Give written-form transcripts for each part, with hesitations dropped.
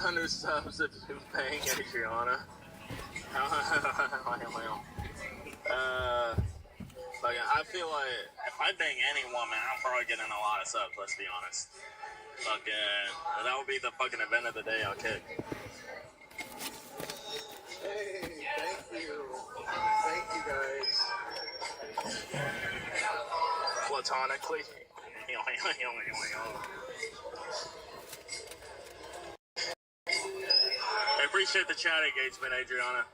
100 subs if you're paying Adriana. Like, I feel like if I bang any woman, I'm probably getting a lot of subs, let's be honest. Fucking, that would be the fucking event of the day I'll kick. Hey, thank you. Thank you, guys. Platonically. I appreciate the chat engagement, Adriana.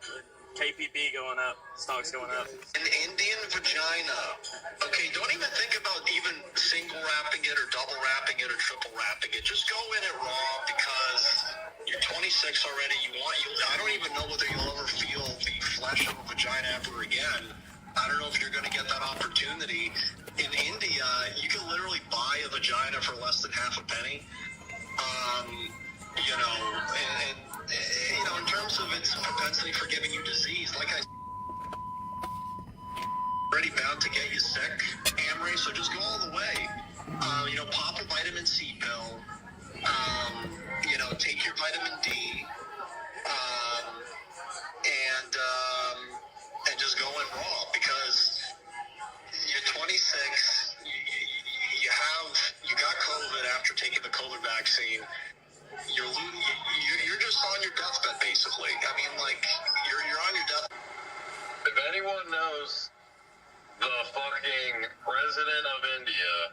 KPP going up, stocks going up. An Indian vagina. Okay, don't even think about even single wrapping it or double wrapping it or triple wrapping it. Just go in it raw because you're 26 already. I don't even know whether you'll ever feel the flesh of a vagina ever again. I don't know if you're going to get that opportunity. In India, you can literally buy a vagina for less than half a penny. In terms of its propensity for giving you disease, like I already bound to get you sick, Amri, so just go all the way. Pop a vitamin C pill. Take your vitamin D. And just go in raw because you're 26. You got COVID after taking the COVID vaccine. You're just on your deathbed, basically. I mean, you're on your death. If anyone knows the fucking president of India,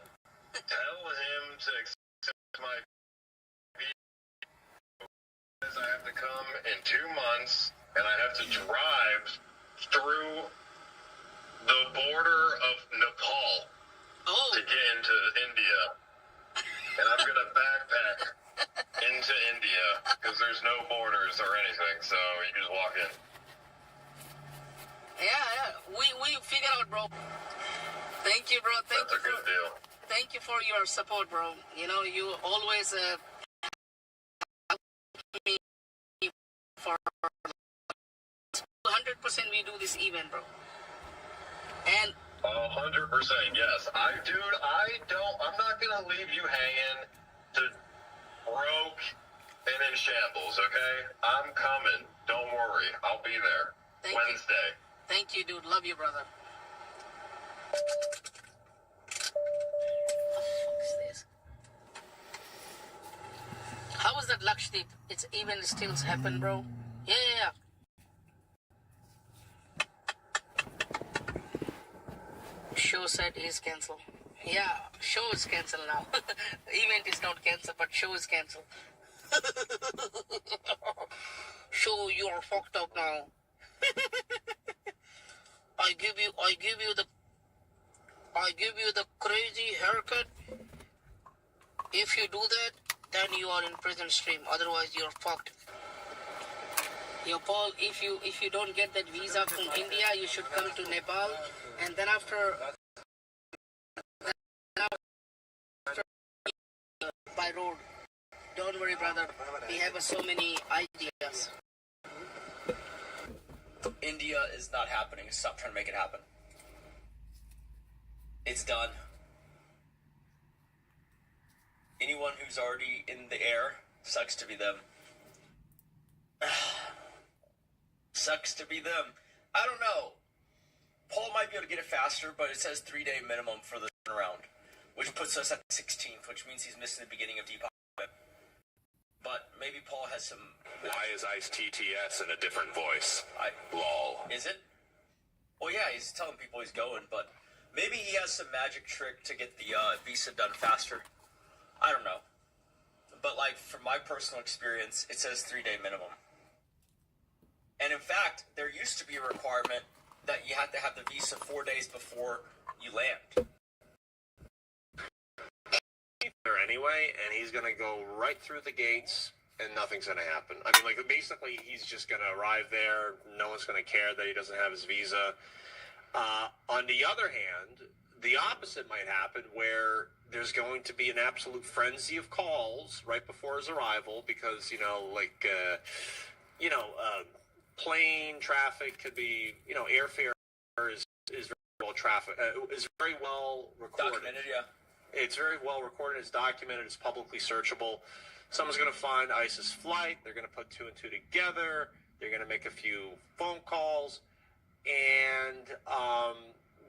tell him to accept my visa. I have to come in 2 months, and I have to drive through the border of Nepal to get into India. And I'm going to backpack into India because there's no borders or anything, so you just walk in. Yeah, we figured out, bro. Thank you, bro. That's a good deal. Thank you for your support, bro. You always me for 100% we do this event, bro. And 100%, yes. I'm not gonna leave you hanging to broke and in shambles, okay? I'm coming. Don't worry. I'll be there. Wednesday. Thank you, dude. Love you, brother. What the fuck is this? How is that Lakshdeep? It's even still happen, bro. Yeah. Show said is cancelled. Yeah, show is cancelled now. Event is not cancelled, but show is cancelled. Show, you are fucked up now. I give you the crazy haircut. If you do that, then you are in prison stream. Otherwise, you're fucked. Yo, Paul, if you don't get that visa from India, you should come to Nepal, and then after by road. Don't worry, brother. We have so many ideas. India is not happening. Stop trying to make it happen. It's done. Anyone who's already in the air, sucks to be them. Sucks to be them. I don't know. Paul might be able to get it faster, but it says 3-day minimum for the turnaround, which puts us at the 16th, which means he's missing the beginning of Depop. But maybe Paul has some... Why is ICE TTS in a different voice? Lol. Is it? Well, yeah, he's telling people he's going, but maybe he has some magic trick to get the visa done faster. I don't know. But, from my personal experience, it says 3-day minimum. And in fact, there used to be a requirement that you had to have the visa 4 days before you land. There anyway, and he's going to go right through the gates, and nothing's going to happen. I mean, basically, he's just going to arrive there. No one's going to care that he doesn't have his visa. On the other hand, the opposite might happen, where there's going to be an absolute frenzy of calls right before his arrival, because, plane traffic could be, airfare is very well recorded. Documented, yeah. It's very well recorded. It's documented. It's publicly searchable. Someone's going to find ISIS flight. They're going to put two and two together. They're going to make a few phone calls. And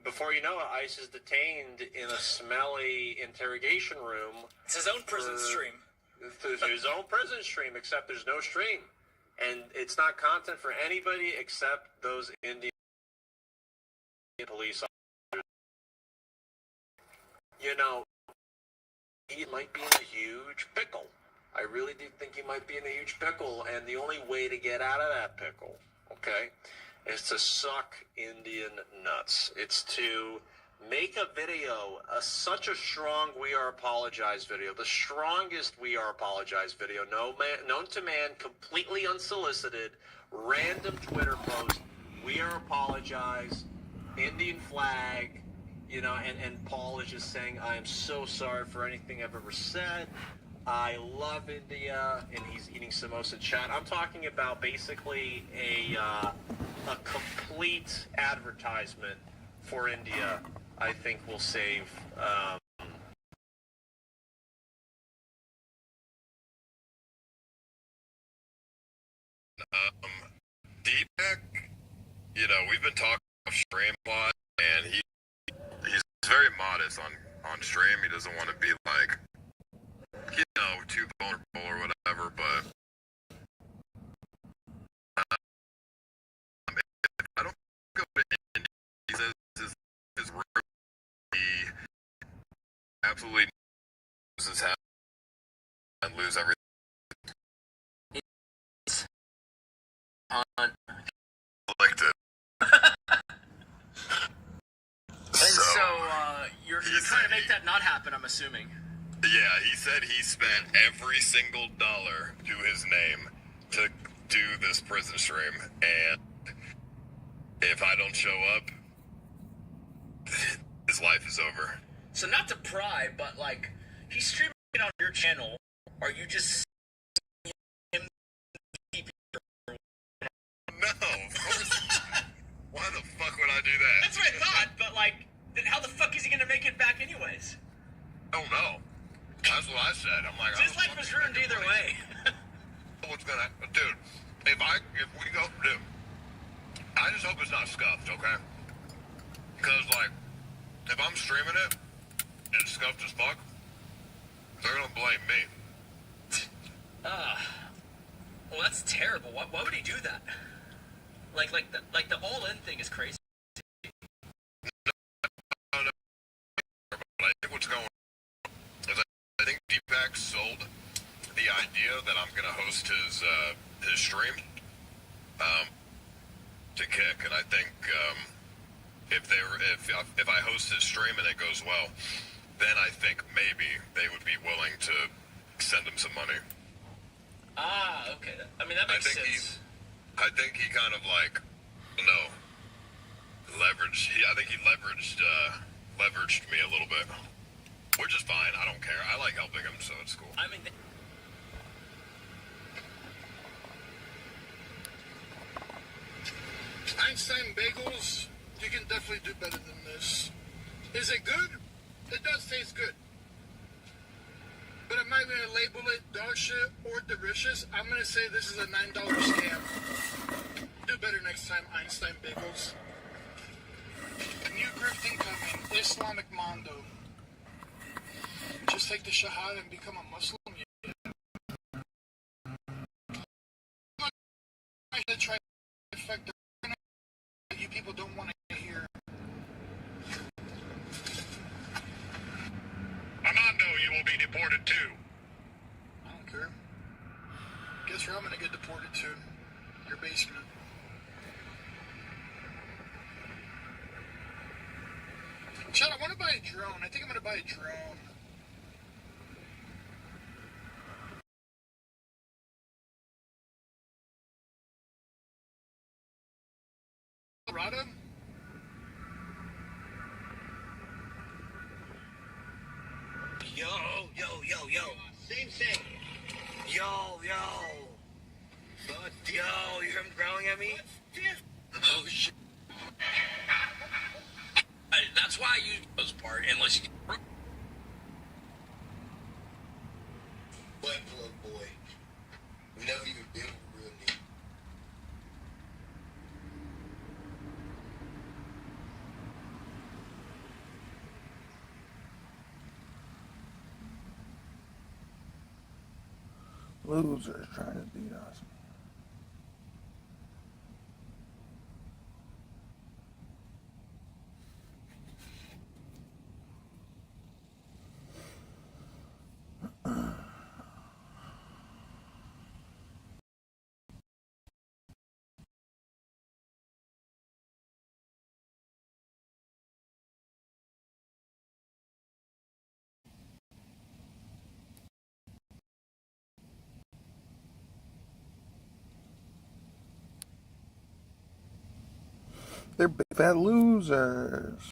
before you know it, ICE is detained in a smelly interrogation room. It's his own prison stream. His own prison stream, except there's no stream. And it's not content for anybody except those Indian police officers. You know, he might be in a huge pickle. I really do think he might be in a huge pickle, and the only way to get out of that pickle, okay, is to suck Indian nuts. It's to make a video, such a strong We Are Apologize video, the strongest We Are Apologize video known to man, completely unsolicited, random Twitter post, We Are Apologize, Indian flag, you know, and Paul is just saying, I am so sorry for anything I've ever said. I love India, and he's eating samosa chat. I'm talking about basically a complete advertisement for India. I think will save. Deepak, you know, we've been talking off stream a lot, and he's very modest on stream. He doesn't want to be like, you know, too vulnerable or whatever, but if I don't go to India, he says his room, he absolutely loses his head and lose everything. Like to. You're trying to make that not happen, I'm assuming. Yeah, he said he spent every single dollar to his name to do this prison stream, and if I don't show up, his life is over. So not to pry, but like, he's streaming on your channel. Are you just him? No, of course. Why the fuck would I do that? That's what I thought, but like, then how the fuck is he gonna make it back anyways? I don't know. That's what I said. I'm like, His life was ruined either way. What's gonna, dude? If we go, dude, I just hope it's not scuffed, okay? Because like, if I'm streaming it and it's scuffed as fuck, they're gonna blame me. Well, that's terrible. Why would he do that? Like the all-in thing is crazy. But I think what's going on is I think Deepak sold the idea that I'm gonna host his stream to Kick, and I think if I host his stream and it goes well, then I think maybe they would be willing to send him some money. Okay. I mean, that makes sense. I think he kind of like, leveraged. I think he leveraged me a little bit, which is fine. I don't care. I like helping him, so it's cool. I mean. Einstein Bagels, you can definitely do better than this. Is it good? It does taste good. But am I going to label it dog shit or delicious? I'm going to say this is a $9 scam. Do better next time, Einstein Bagels. New grifting coming, Islamic Mondo. Just take the Shahada and become a Muslim? I should try to affect the you people don't want to hear. Armando, you will be deported too. I don't care. Guess where I'm gonna get deported to? Your basement. Chad, I want to buy a drone. I think I'm gonna buy a drone. Colorado? Yo. Same thing. Yo. Yo, you hear him growling at me? Oh, shit. That's why I use those part, unless you... Wet Blood Boy. Losers trying to beat us. They're big fat losers.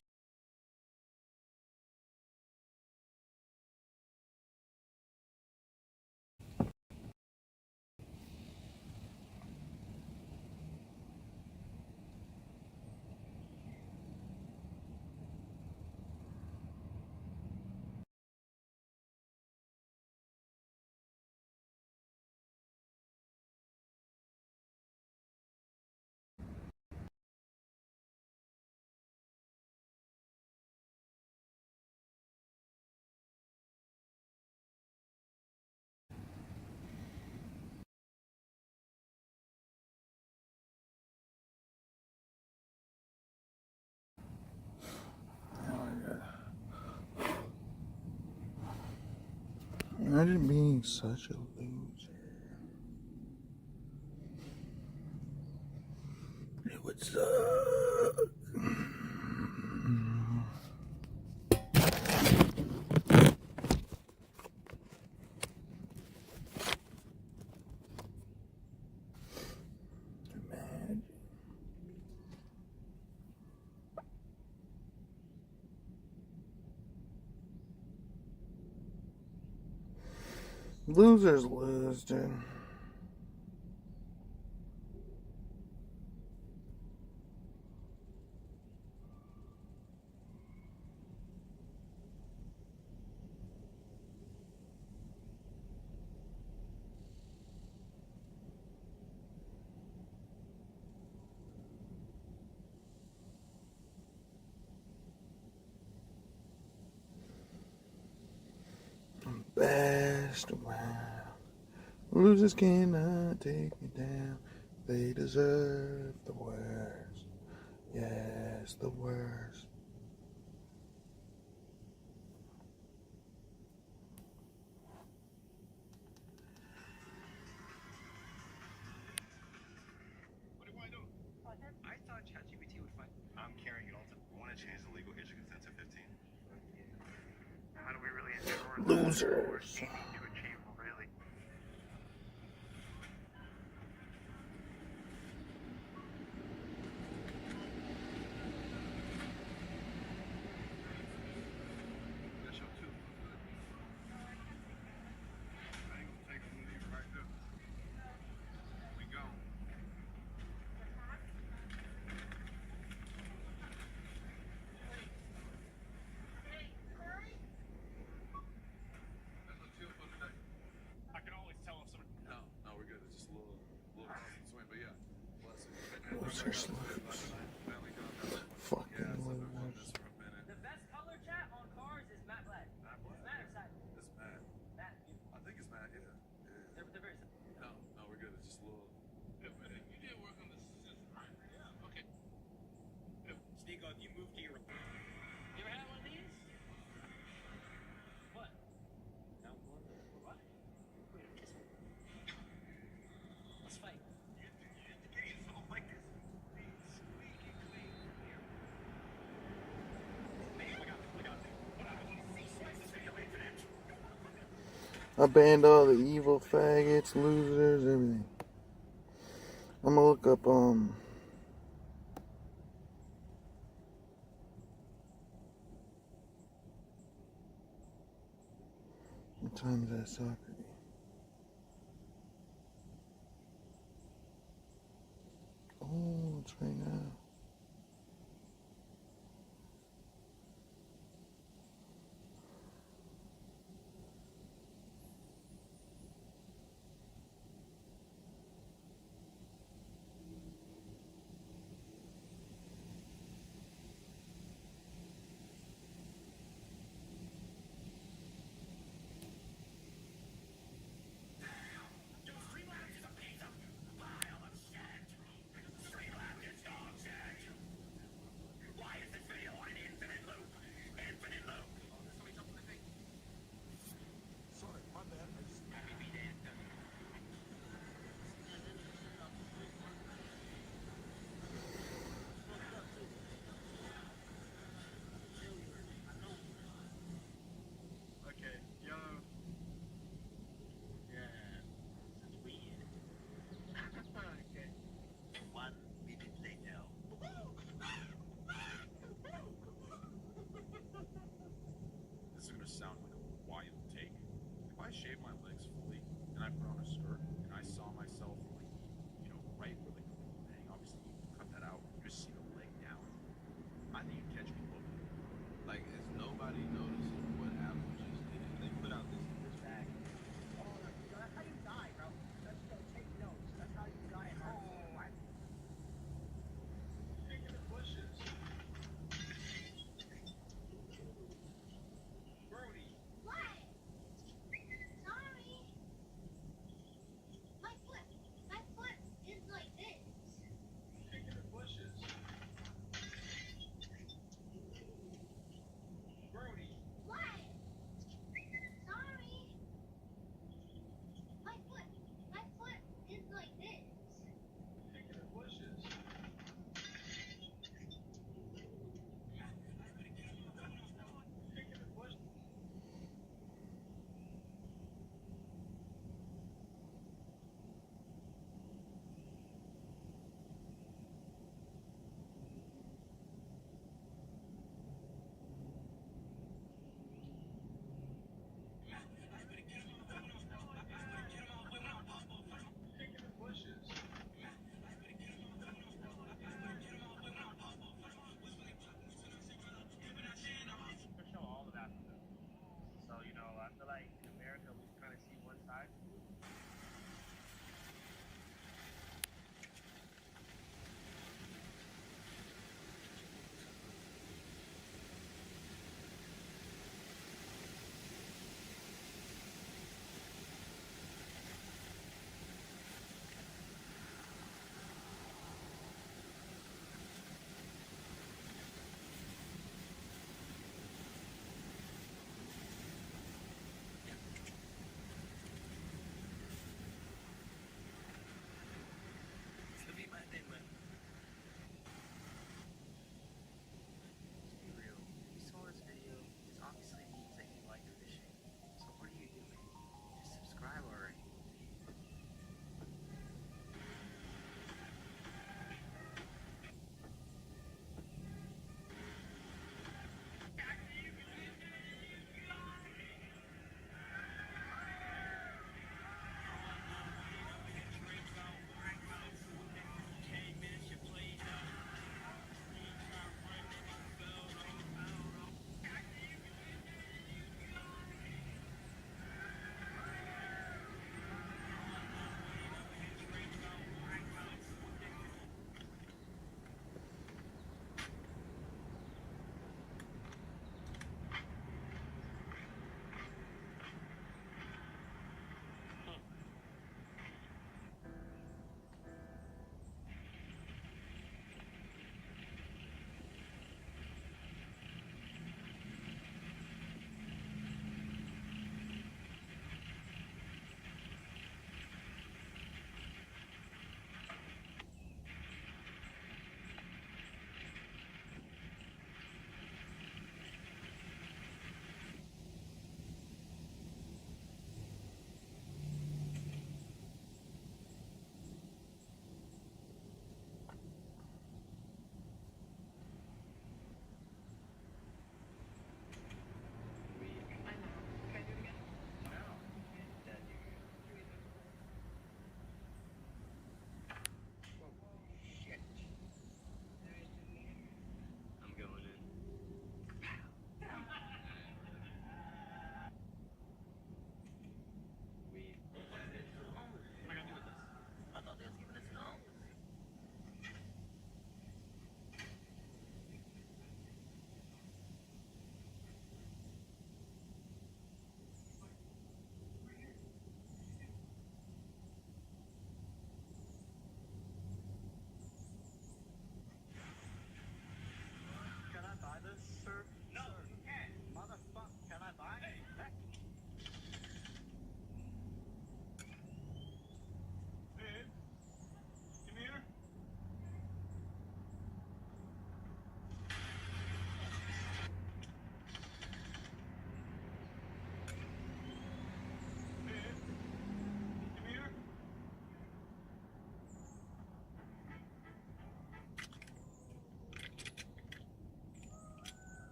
Imagine being such a loser. It would suck. Imagine. Losers lose, dude. Best around. Losers cannot take me down. They deserve the worst. Yes, the worst. What do you want to do? I thought ChatGPT would find. I'm carrying it all. I want to change the legal age of consent to 15. How do we really ensure Losers. to achieve really? That's your two. I ain't gonna take from you right there. We gone. That's a chill for today. I can always tell if somebody. No, we're good. It's just a little swing, but yeah. Bless it. Losers lose. Fucking losers. The best color chat on cars is matte black. Matte or satin? It's Matt. Matte. I think it's Matt, yeah. They're very similar. No, we're good. It's just a little. You did work on this system, right? Yeah. Okay. Sneak on, you moved to your. You ever had one of these? What? No. What? Wait, kiss me. Let's fight. I banned all the evil faggots, losers, everything. I'm gonna look up what time is that soccer game? Oh, it's right now.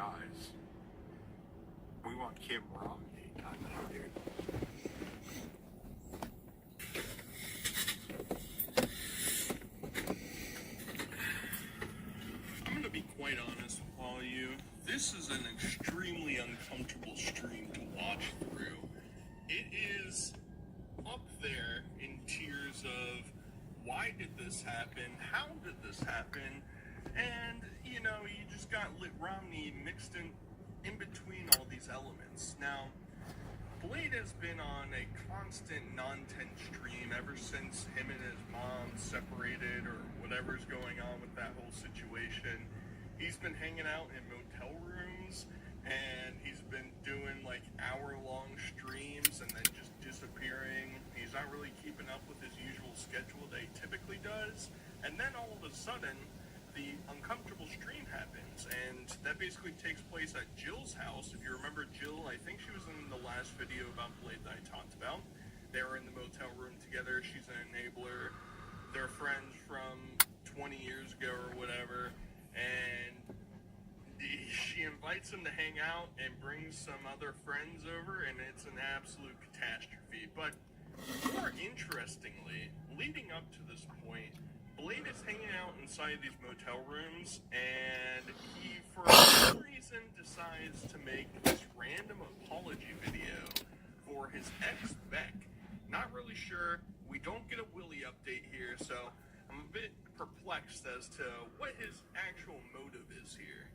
guys. We want Kim Romney. I know, dude. I'm gonna be quite honest with all of you. This is an extremely uncomfortable stream to watch through. It is up there in tiers of why did this happen? How did this happen? And, you know, you just got Lit Romney mixed in between all these elements. Now, Blade has been on a constant non-tent stream ever since him and his mom separated or whatever's going on with that whole situation. He's been hanging out in motel rooms and he's been doing like hour-long streams and then just disappearing. He's not really keeping up with his usual schedule that he typically does. And then all of a sudden, the uncomfortable stream happens, and that basically takes place at Jill's house. If you remember Jill, I think she was in the last video about Blade that I talked about. They were in the motel room together. She's an enabler. They're friends from 20 years ago or whatever, and she invites him to hang out and brings some other friends over, and it's an absolute catastrophe. But more interestingly, leading up to this point, Blade is hanging out inside these motel rooms, and he, for some reason, decides to make this random apology video for his ex, Beck. Not really sure. We don't get a Willie update here, so I'm a bit perplexed as to what his actual motive is here.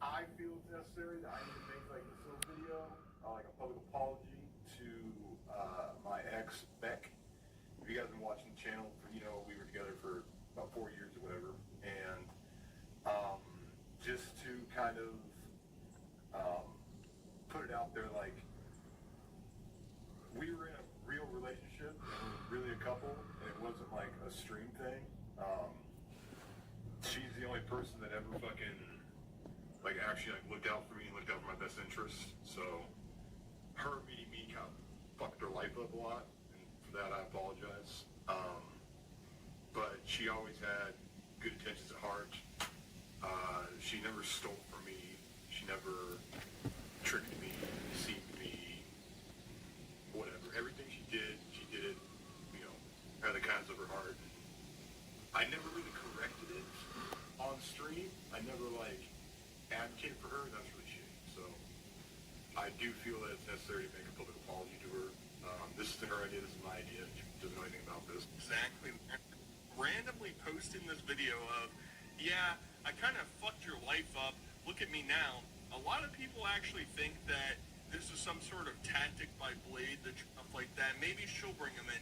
I feel it's necessary that I need to make like this little video, like a public apology to my ex, Beck. If you guys have been watching the channel, we were together for about 4 years or whatever, and just to kind of put it out there, like, we were in a real relationship, and we were really a couple, and it wasn't like a stream thing. She's the only person that ever fucking, like, actually, like, looked out for me and looked out for my best interests, so her meeting me kind of fucked her life up a lot, and for that I apologize. But she always had good intentions at heart. She never stole from me. She never tricked me, deceived me, whatever. Everything she did it, out of the kindness of her heart. I never really corrected it on stream. I never, like, advocated for her, and that's really shitty. So I do feel that it's necessary to make a public apology to her. This isn't her idea, this is my idea. She doesn't know anything about this. Exactly. Randomly posting this video of, yeah, I kind of fucked your life up, look at me now. A lot of people actually think that this is some sort of tactic by Blade, stuff like that. Maybe she'll bring him in.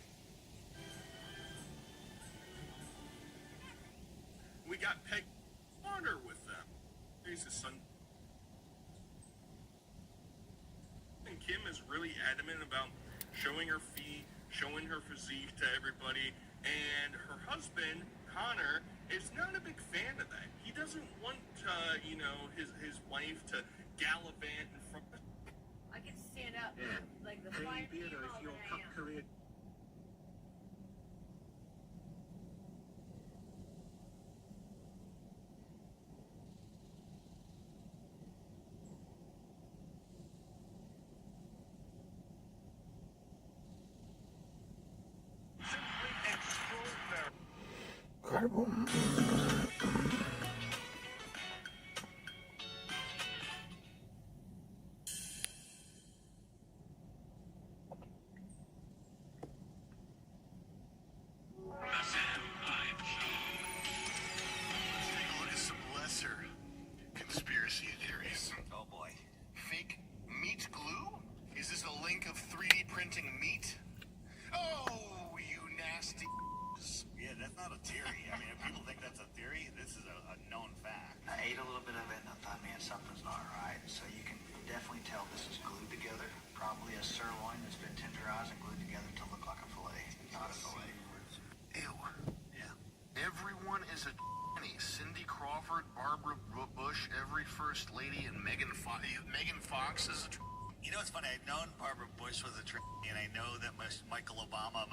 We got Peg Carter with them. Here's his son. And Kim is really adamant about showing her feet, showing her physique to everybody. And her husband, Connor, is not a big fan of that. He doesn't want, his wife to gallivant in front of... I can stand up. Like the fire female that I am. Incredible. Conspiracy theories. Oh boy. Fake meat glue? Is this a link of 3D printing meat? Oh, you nasty. Yeah, that's not a theory. I mean, if people think that's a theory, this is a known fact. I ate a little bit of it and I thought, man, something's not right. So you can definitely tell this is glued together. Probably a sirloin that's been tenderized and glued together to look like a fillet, not a fillet. Ew. Yeah. Everyone is a Cindy Crawford, Barbara Bush, every first lady, and Megan Fox. Megan Fox is a You know, it's funny. I've known Barbara Bush was a tranny, and I know that Michael Obama,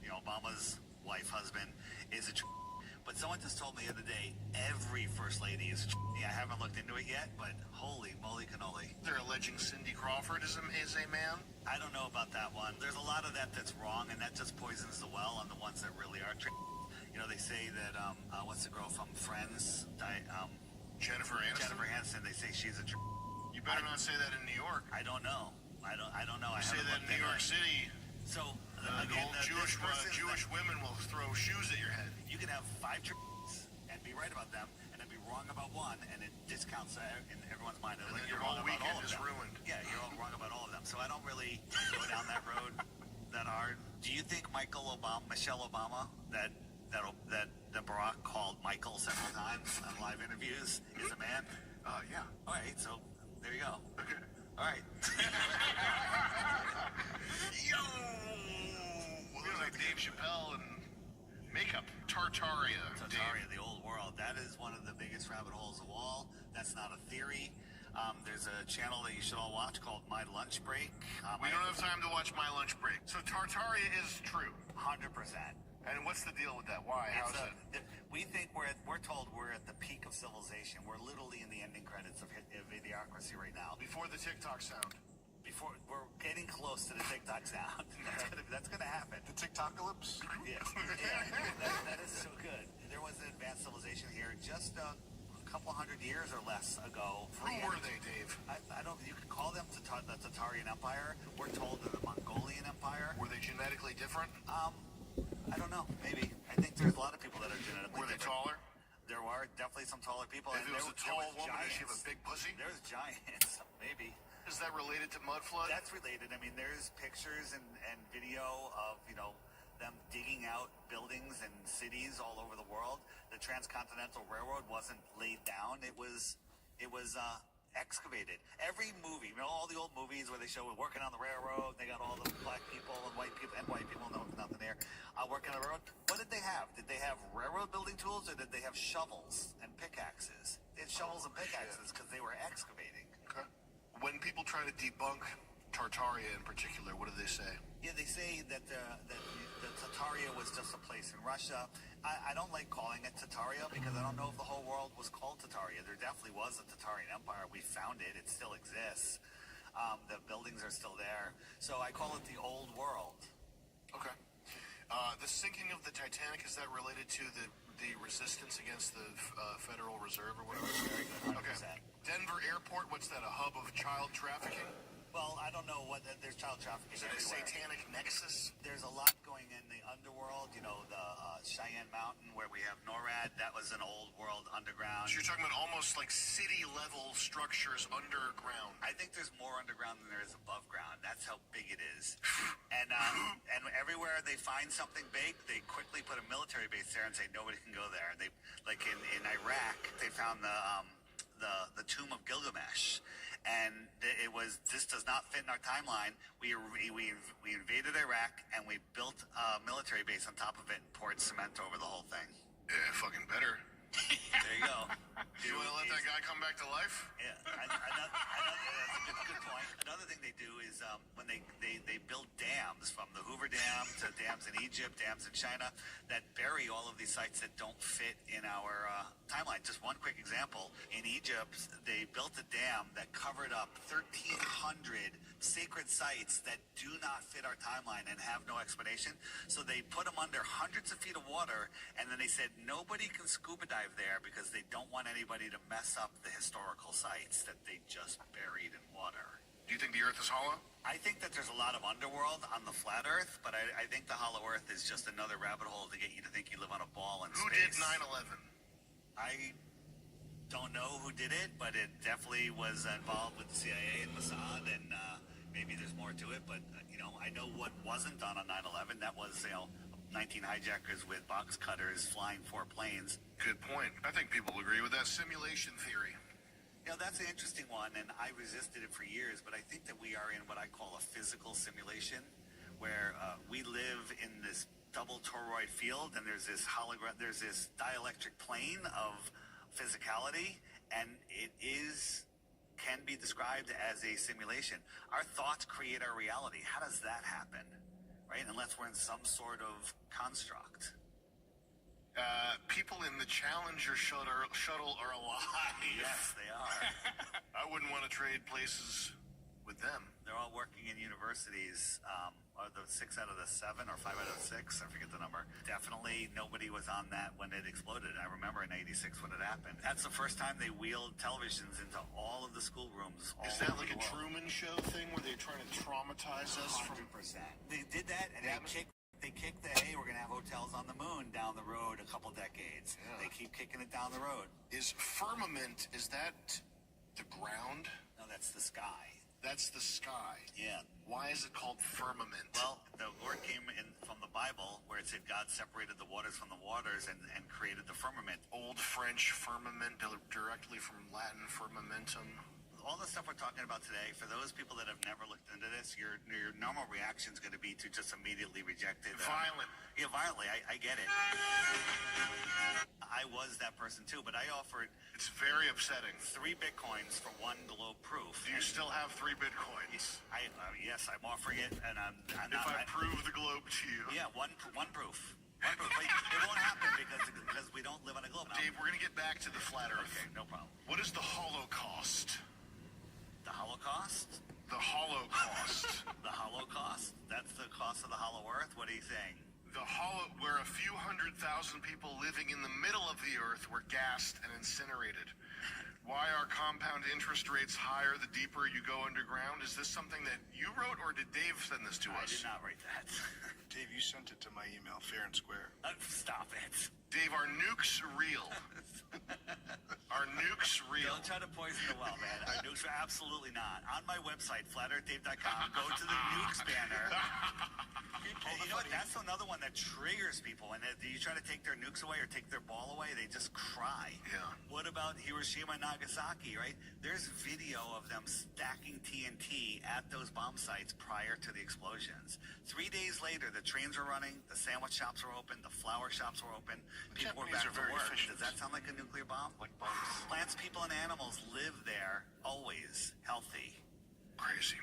Obama's wife, husband, is a tranny. But someone just told me the other day, every first lady is a I haven't looked into it yet, but holy moly cannoli. They're alleging Cindy Crawford is a man. I don't know about that one. There's a lot of that that's wrong, and that just poisons the well on the ones that really are You know, they say that, what's the girl from Friends? Jennifer Aniston. Jennifer Aniston, they say she's a You better not say that in New York. I don't know. I don't know. I say haven't that in looked New York into it. City. So, The again, whole this Jewish women will throw shoes at your head. You can have 5 and be right about them, and then be wrong about one, and it discounts in everyone's mind. And Like then you're your wrong whole about all weekend of is them. ruined. Yeah, you're all wrong about all of them. So I don't really go down that road that hard. Do you think Michelle Obama, that Barack called Michael several times on live interviews, is a man? Yeah. All right, so there you go. Okay. All right. Yo! Feels like Dave Chappelle and makeup. Tartaria. Tartaria, the old world. That is one of the biggest rabbit holes of all. That's not a theory. There's a channel that you should all watch called My Lunch Break. We don't have time to watch My Lunch Break. So Tartaria is true. 100%. And what's the deal with that? Why? How's it? We think we're told we're at the peak of civilization. We're literally in the ending credits of Idiocracy right now. Before the TikTok sound. Before we're getting close to the TikTok sound. That's gonna happen. The TikTokalypse? Yes. That is so good. There was an advanced civilization here just a couple hundred years or less ago. Who were they, Dave? I don't. You could call them the Tatarian Empire. We're told they're the Mongolian Empire. Were they genetically different? I don't know. Maybe. I think there's a lot of people that are genetically Were they different. taller? There were definitely some taller people. If it was a tall woman, does she have a giants. big pussy? There's giants. Maybe. Is that related to mud flood? That's related. I mean, there's pictures and video of, them digging out buildings and cities all over the world. The Transcontinental Railroad wasn't laid down. It was excavated. Every movie, all the old movies where they show it working on the railroad, they got all the black people and white people, no, nothing there, working on the road. What did they have? Did they have railroad building tools, or did they have shovels and pickaxes? They had shovels and pickaxes because they were excavating. Okay. When people try to debunk Tartaria in particular, what do they say? Yeah, they say that the Tataria was just a place in Russia. I don't like calling it Tataria because I don't know if the whole world was called Tataria. There definitely was a Tatarian Empire. We found it. It still exists. The buildings are still there. So I call it the Old World. Okay. The sinking of the Titanic, is that related to the resistance against the Federal Reserve or whatever? Very good, 100%. Okay. Denver Airport, what's that, a hub of child trafficking? Well, I don't know what there's child trafficking Is it a everywhere. satanic nexus? There's a lot going in the underworld. The Cheyenne Mountain where we have NORAD. That was an old world underground. So you're talking about almost like city-level structures underground. I think there's more underground than there is above ground. That's how big it is. And everywhere they find something big, they quickly put a military base there and say nobody can go there. They like in Iraq, they found the tomb of Gilgamesh. And this does not fit in our timeline. We invaded Iraq and we built a military base on top of it and poured cement over the whole thing. Yeah, fucking better. There you go. You want to let that guy come back to life? Yeah, that's a good point. Another thing they do is when they build dams, from the Hoover Dam to dams in Egypt, dams in China, that bury all of these sites that don't fit in our timeline. Just one quick example. In Egypt, they built a dam that covered up 1,300 sacred sites that do not fit our timeline and have no explanation. So they put them under hundreds of feet of water, and then they said nobody can scuba dive there because they don't want anybody to mess up the historical sites that they just buried in water. Do you think the Earth is hollow? I think that there's a lot of underworld on the flat Earth, but I think the hollow Earth is just another rabbit hole to get you to think you live on a ball in Who space. did 9/11? I don't know who did it, but it definitely was involved with the CIA and Mossad, and maybe there's more to it. But I know what wasn't done on 9/11. That was 19 hijackers with box cutters flying 4 planes. Good point. I think people agree with that simulation theory. That's an interesting one, and I resisted it for years, but I think that we are in what I call a physical simulation, where we live in this double toroid field, and there's this dielectric plane of physicality, and it can be described as a simulation. Our thoughts create our reality. How does that happen? Right? Unless we're in some sort of construct. People in the Challenger shuttle are alive. Yes, they are. I wouldn't want to trade places with them. They're all working in universities. Are the 6 out of the 7 or 5 out of 6? I forget the number. Definitely nobody was on that when it exploded. I remember in '86 when it happened. That's the first time they wheeled televisions into all of the schoolrooms. Is that like a Truman Show thing where they're trying to traumatize us? 100%. They did that, and they kicked the, hey, we're going to have hotels on the moon down the road a couple decades. Yeah. They keep kicking it down the road. Is firmament, is that the ground? No, that's the sky. That's the sky. Yeah. Why is it called firmament? Well, the word came in from the Bible where it said God separated the waters from the waters and created the firmament. Old French firmament, directly from Latin firmamentum. All the stuff we're talking about today, for those people that have never looked into this, your normal reaction is going to be to just immediately reject it. Violent. Yeah, violently. I get it. I was that person too, but I offered It's very upsetting. 3 Bitcoins for 1 globe proof. Do you still have 3 Bitcoins? Yes, I'm offering it, and I'm If not. I prove the globe to you. Yeah, one proof. One proof. But it won't happen because we don't live on a globe now. Dave, we're going to get back to the flat Earth. Okay, no problem. What is the Holocaust? The Holocaust? The Holocaust. The Holocaust? That's the cost of the hollow earth? What are you saying? Where a few 100,000 people living in the middle of the earth were gassed and incinerated. Why are compound interest rates higher the deeper you go underground? Is this something that you wrote, or did Dave send this to I us? did not write that. Dave, you sent it to my email, fair and square. Stop it. Dave, are nukes real? Are nukes real? Don't try to poison the well, man. Our nukes are absolutely not. On my website, flatearthdave.com, go to the nukes banner. And you know what? That's another one that triggers people. And you try to take their nukes away or take their ball away, they just cry. Yeah. What about Hiroshima and Nagasaki, right? There's video of them stacking TNT at those bomb sites prior to the explosions. 3 days later, the trains were running, the sandwich shops were open, the flower shops were open. People were Japanese back are to very work. efficient. Does that sound like a nuclear bomb? Like bombs. Plants, people, and animals live there, always healthy. Crazy.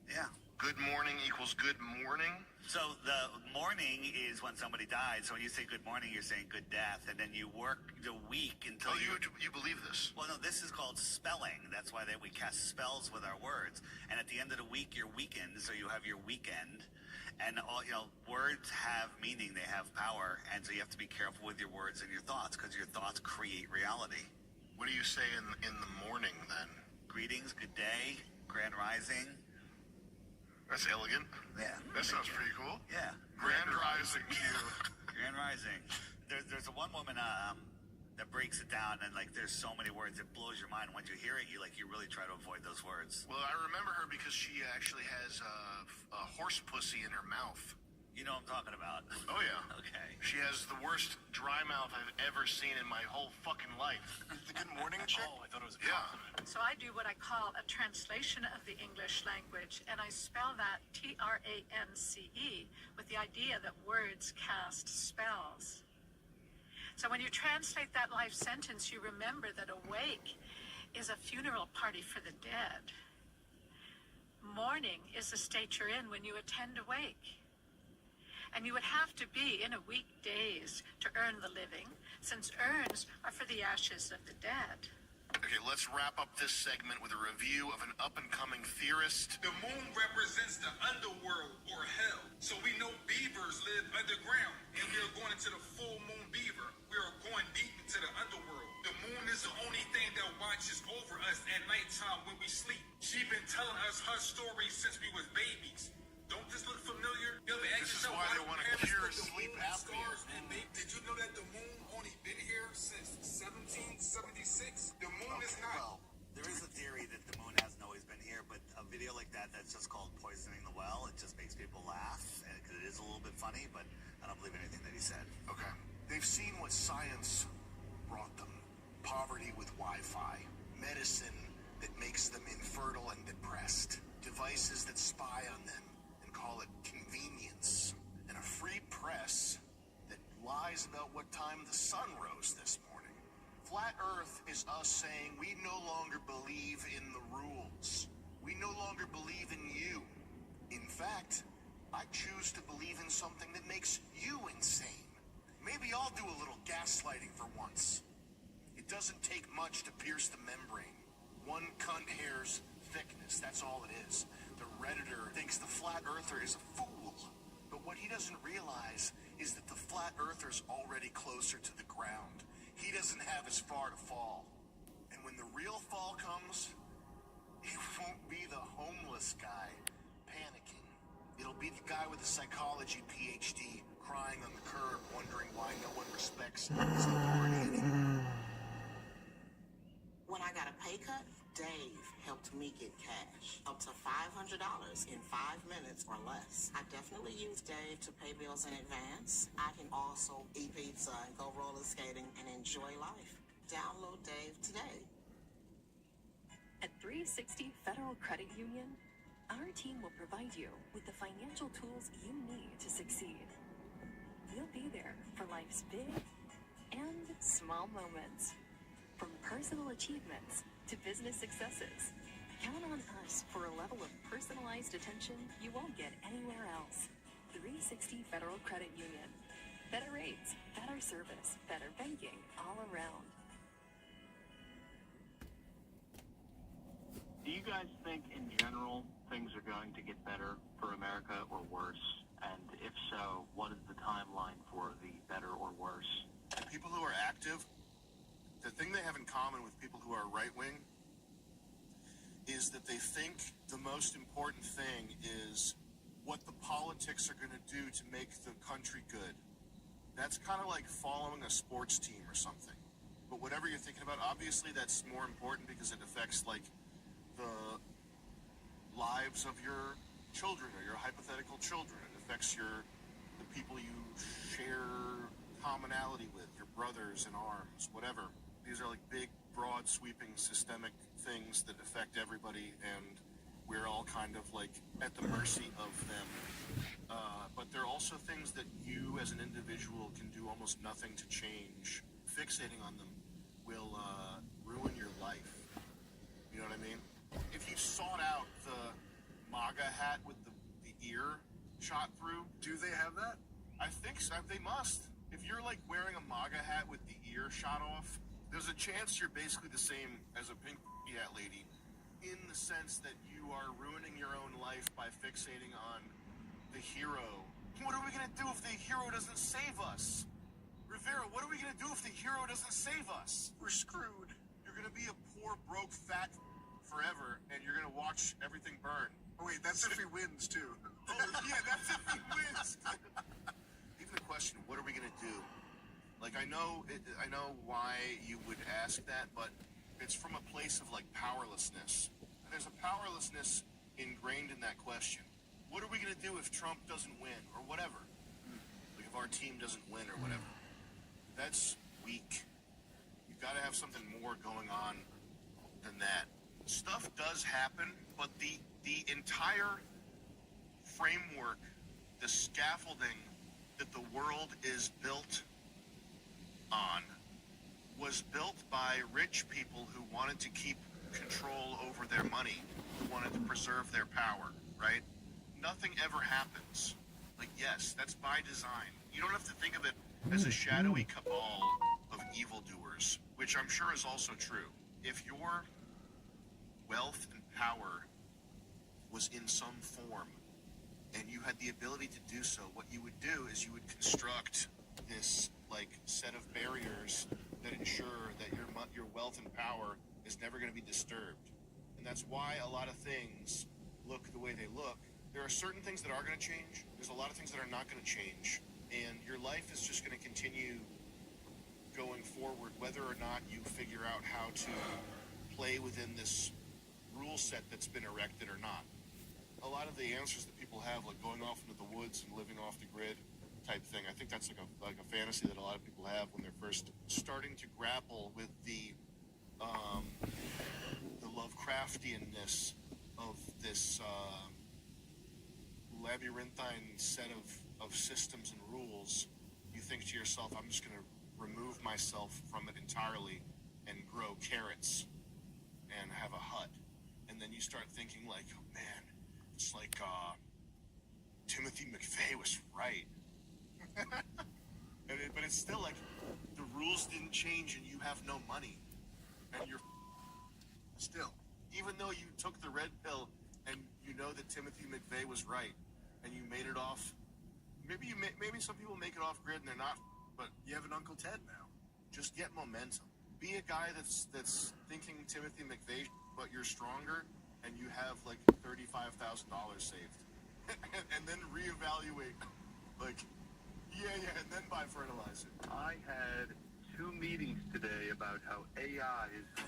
Yeah. Good morning equals good morning. So the morning is when somebody died. So when you say good morning, you're saying good death, and then you work the week until Oh, you believe this? Well, no, this is called spelling. That's why we cast spells with our words. And at the end of the week, you're weakened, so you have your weekend. And all words have meaning; they have power, and so you have to be careful with your words and your thoughts, because your thoughts create reality. What do you say in the morning then? Greetings, good day, grand rising. That's elegant. Yeah. That sounds pretty cool. Yeah. Grand rising to you. Grand rising. There's a one woman that breaks it down, and there's so many words it blows your mind. Once you hear it, you really try to avoid those words. Well, I remember her because she actually has a horse pussy in her mouth. You know what I'm talking about. Oh yeah. Okay. She has the worst dry mouth I've ever seen in my whole fucking life. The good morning chick? Oh, I thought it was Yeah. So I do what I call a translation of the English language, and I spell that Trance with the idea that words cast spells. So when you translate that life sentence, you remember that a wake is a funeral party for the dead. Mourning is the state you're in when you attend a wake. And you would have to be in a weekdays to earn the living, since urns are for the ashes of the dead. Okay, let's wrap up this segment with a review of an up-and-coming theorist. The moon represents the underworld or hell. So we know beavers live underground, and we are going into the full moon beaver. We are going deep into the underworld. The moon is the only thing that watches over us at nighttime when we sleep. She's been telling us her story since we was babies. Don't this look familiar? You ever ask This is why they want to cure sleep apnea. Did you know that the moon only been here since 1776? The moon is not. Well, there is a theory that the moon hasn't always been here, but a video like that's just called poisoning the well. It just makes people laugh, because it is a little bit funny, but I don't believe anything that he said. Okay. They've seen what science brought them. Poverty with Wi-Fi. Medicine that makes them infertile and depressed. Devices that spy on them and call it convenience. And a free press that lies about what time the sun rose this morning. Flat Earth is us saying we no longer believe in the rules. We no longer believe in you. In fact, I choose to believe in something that makes you insane. Maybe I'll do a little gaslighting for once. It doesn't take much to pierce the membrane. One cunt hair's thickness, that's all it is. The Redditor thinks the flat earther is a fool. But what he doesn't realize is that the flat earther's already closer to the ground. He doesn't have as far to fall. And when the real fall comes, it won't be the homeless guy panicking. It'll be the guy with a psychology PhD crying on the curb, wondering why no one respects his authority anymore. When I got a pay cut, Dave helped me get cash, up to $500 in 5 minutes or less. I definitely use Dave to pay bills in advance. I can also eat pizza and go roller skating and enjoy life. Download Dave today. At 360 Federal Credit Union, our team will provide you with the financial tools you need to succeed. You'll be there for life's big and small moments. From personal achievements to business successes, count on us for a level of personalized attention you won't get anywhere else. 360 Federal Credit Union. Better rates, better service, better banking all around. Do you guys think, in general, things are going to get better for America or worse? And if so, what is the timeline for the better or worse? People who are active, the thing they have in common with people who are right-wing is that they think the most important thing is what the politics are going to do to make the country good. That's kind of like following a sports team or something. But whatever you're thinking about, obviously that's more important because it affects, like, the lives of your children or your hypothetical children. It affects the people you share commonality with, your brothers in arms, whatever. These are like big, broad, sweeping, systemic things that affect everybody, and we're all kind of like at the mercy of them. But they're also things that you as an individual can do almost nothing to change. Fixating on them will ruin your life. You know what I mean? If you sought out the MAGA hat with the ear shot through, do they have that? I think so. They must. If you're like wearing a MAGA hat with the ear shot off, there's a chance you're basically the same as a pink hat lady, in the sense that you are ruining your own life by fixating on the hero. What are we gonna do if the hero doesn't save us? Rivera, what are we gonna do if the hero doesn't save us? We're screwed. You're gonna be a poor, broke, fat forever, and you're gonna watch everything burn. Oh wait, that's if he wins too. Oh yeah, that's if he wins. Even the question, what are we gonna do? Like, I know why you would ask that, but it's from a place of like powerlessness. There's a powerlessness ingrained in that question. What are we gonna do if Trump doesn't win, or whatever? Like if our team doesn't win, or whatever. That's weak. You've got to have something more going on than that. Stuff does happen, but the entire framework, the scaffolding that the world is built on, was built by rich people who wanted to keep control over their money, who wanted to preserve their power, right? Nothing ever happens. Like, yes, that's by design. You don't have to think of it as a shadowy cabal of evildoers, which I'm sure is also true. If your wealth and power was in some form, and you had the ability to do so, what you would do is you would construct this like set of barriers that ensure that your wealth and power is never going to be disturbed. And that's why a lot of things look the way they look. There are certain things that are going to change. There's a lot of things that are not going to change. And your life is just going to continue going forward, whether or not you figure out how to play within this rule set that's been erected or not. A lot of the answers that people have, like going off into the woods and living off the grid type thing, I think that's like a fantasy that a lot of people have when they're first starting to grapple with the Lovecraftianness of this labyrinthine set of systems and rules. You think to yourself, I'm just going to remove myself from it entirely and grow carrots and have a hut. And then you start thinking like, oh man, it's like Timothy McVeigh was right. But it's still like the rules didn't change and you have no money, and you're still, even though you took the red pill and you know that Timothy McVeigh was right and you made it off. Maybe some people make it off grid and they're not, but you have an Uncle Ted now. Just get momentum. Be a guy that's thinking Timothy McVeigh, but you're stronger and you have like $35,000 saved, and then reevaluate. Like, and then buy fertilizer. I had 2 meetings today about how AI is.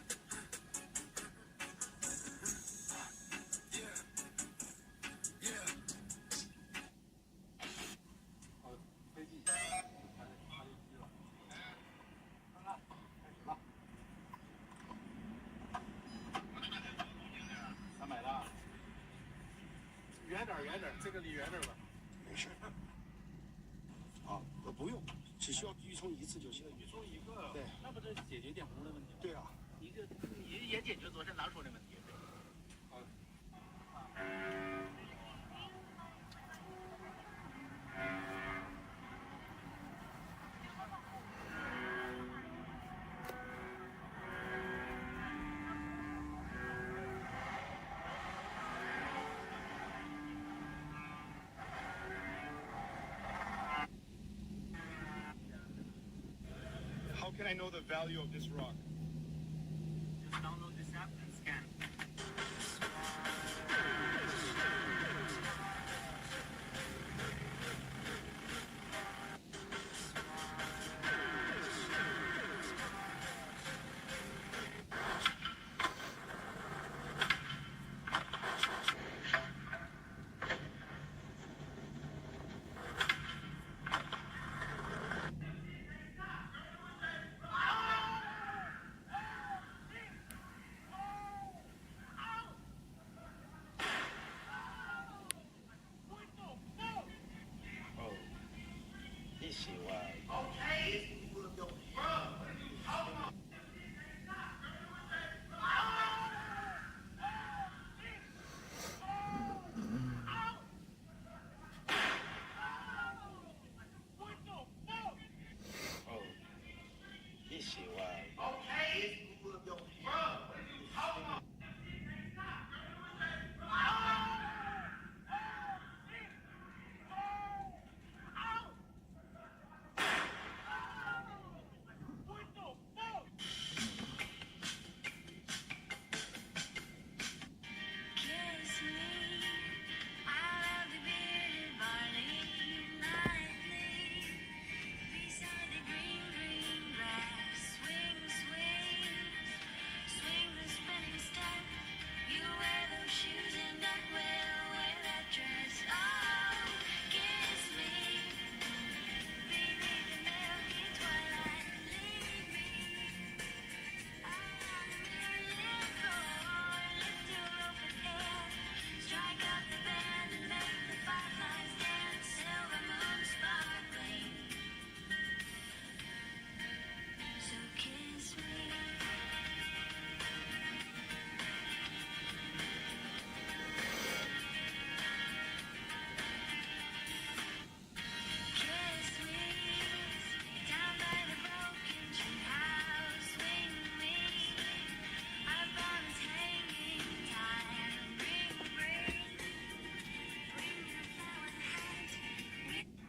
How can I know the value of this rock? Just download this app and scan.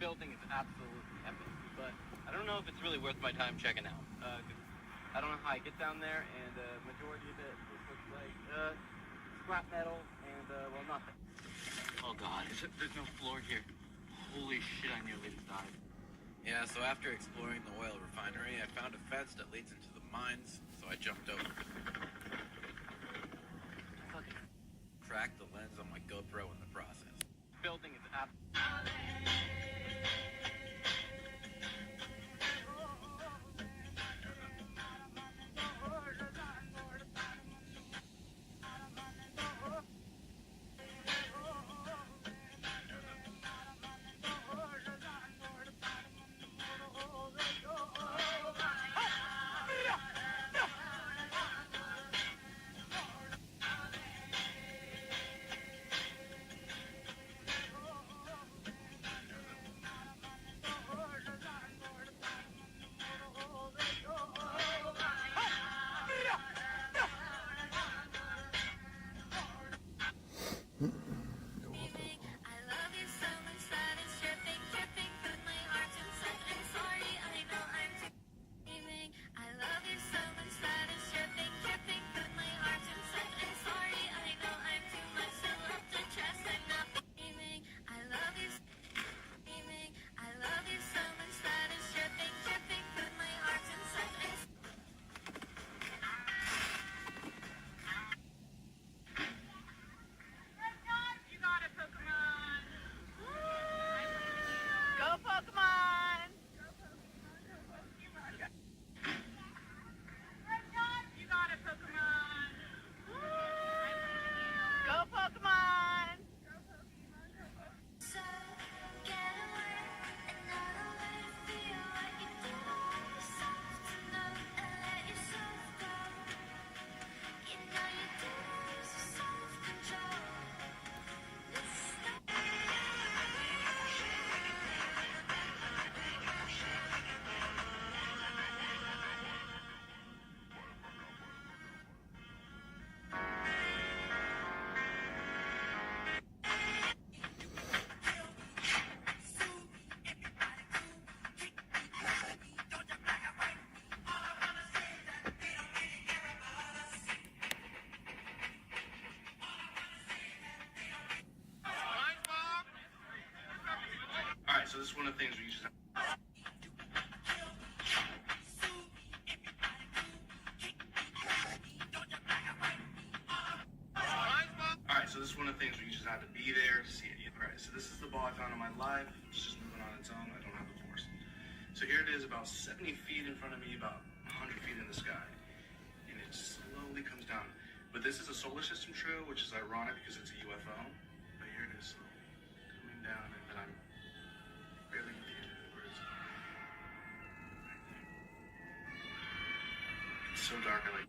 Building is absolutely epic, but I don't know if it's really worth my time checking out. 'Cause I don't know how I get down there, and majority of it looks like scrap metal and well, nothing. Oh God, there's no floor here. Holy shit, I nearly died. Yeah, so after exploring the oil refinery, I found a fence that leads into the mines, so I jumped over. Cracked the lens on my GoPro in the process. Building is so this is one of the things we just. Alright, so this is one of the things where you just have to be there to see it. Alright, so this is the ball I found in my life. It's just moving on its own. I don't have the force. So here it is, about 70 feet in front of me, about 100 feet in the sky. And it slowly comes down. But this is a solar system true, which is ironic because it's a UFO. But here it is, slowly coming down, and then I'm barely at the end of it, where it's right there. It's so dark, I like.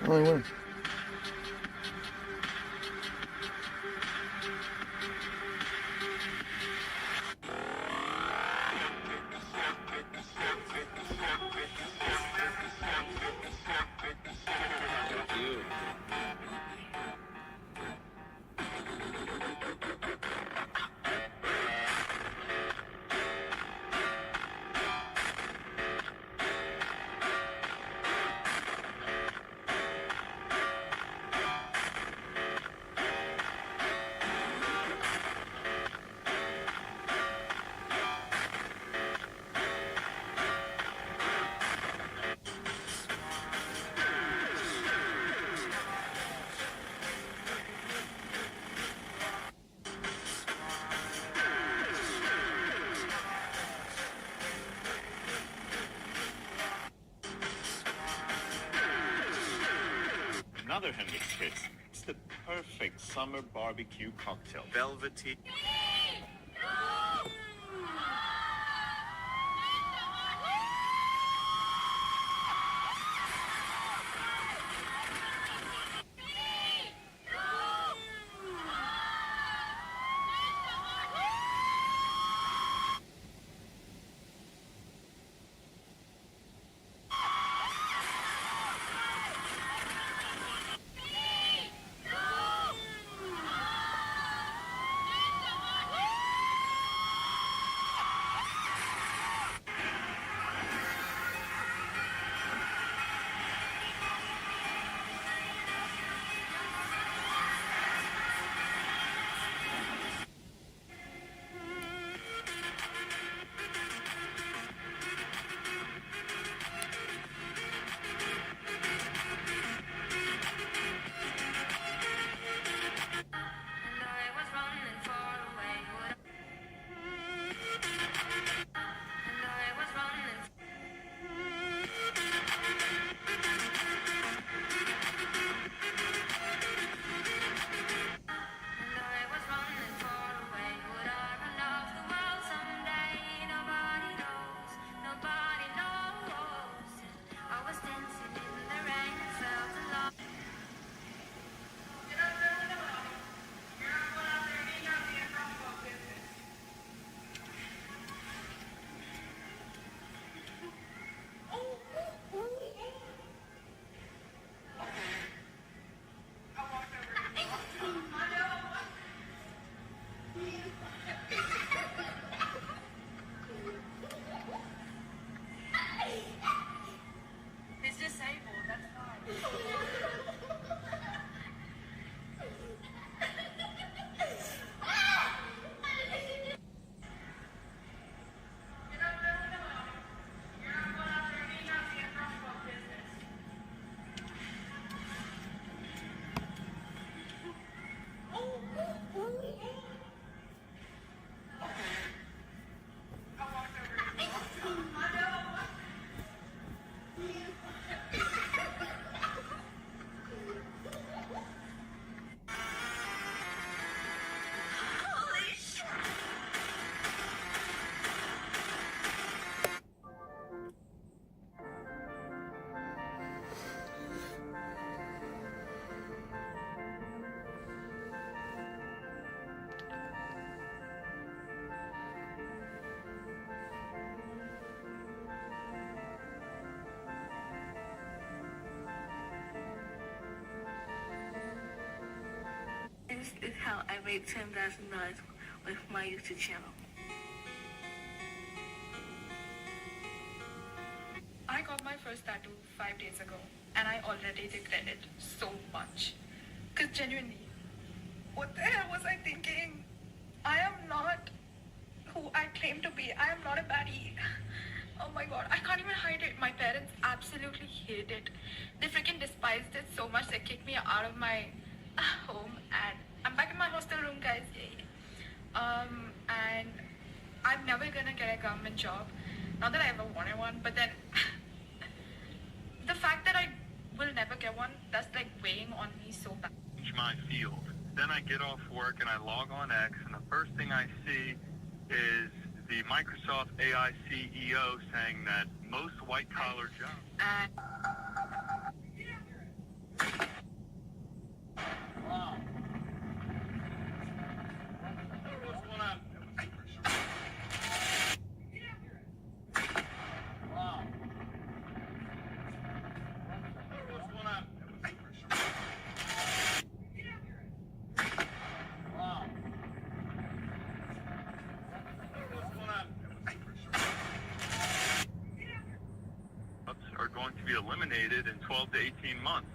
Only one. Another Hendrix hit. It's the perfect summer barbecue cocktail. Velvety. This is how I made $10,000 with my YouTube channel. I got my first tattoo 5 days ago, and I already regret it so much. Because genuinely, what the hell was I thinking? I am not who I claim to be. I am not a baddie. Oh my god, I can't even hide it. My parents absolutely hate it. They freaking despised it so much they kicked me out of my home, and I'm back in my hostel room, guys. Yay. And I'm never gonna get a government job. Not that I ever wanted one, but then the fact that I will never get one, that's like weighing on me so bad. My field. Then I get off work and I log on X, and the first thing I see is the Microsoft AI CEO saying that most white-collar jobs... are going to be eliminated in 12 to 18 months.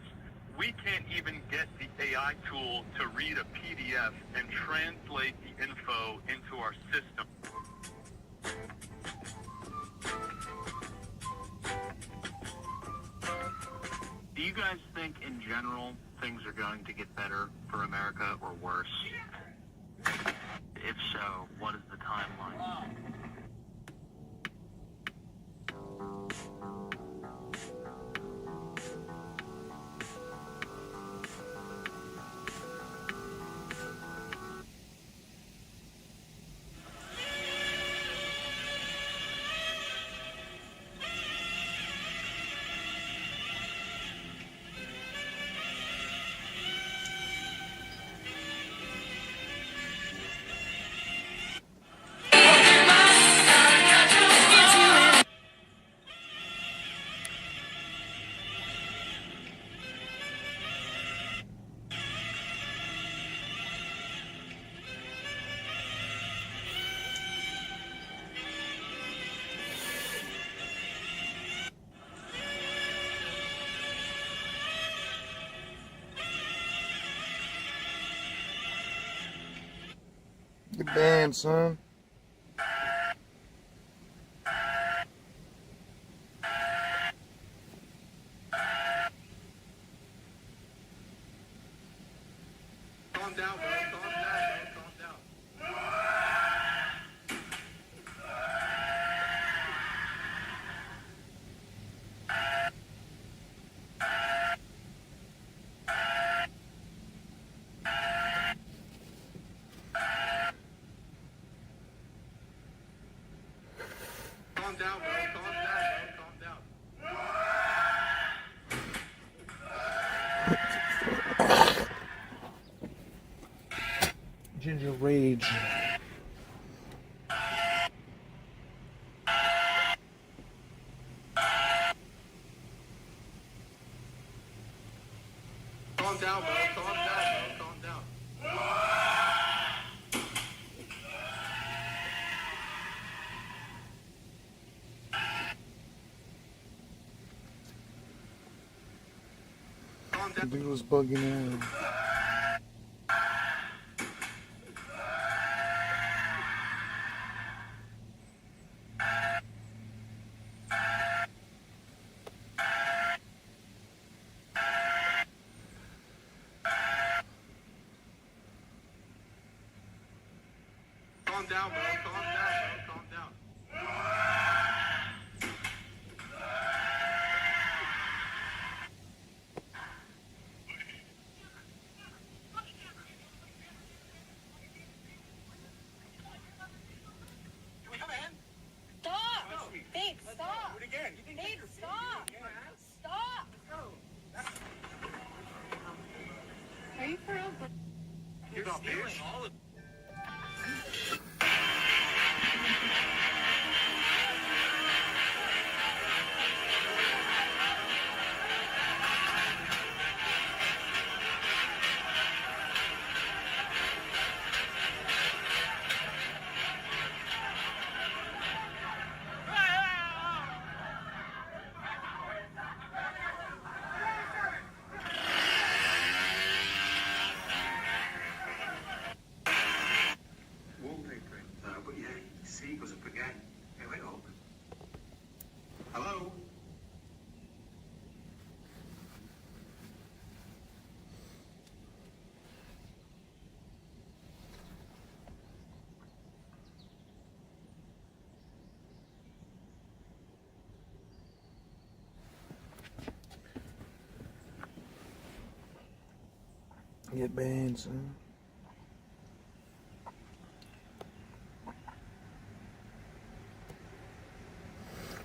We can't even get the AI tool to read a PDF and translate the info into our system. Do you guys think, in general, things are going to get better for America or worse? If so, what is the timeline? Good damn, son. Calm down, bro. Calm down, bro. Calm down. Calm down, bro. Calm down, bro. Calm down. Ginger Rage. Calm down, bro. Calm down, bro. Calm down. The dude was bugging out. Calm down, bro. Calm down, bro. Calm down. Stop! Babe, stop! Do it again. Babe, stop! Stop! Are you for real? You're stealing all of Get banned, son.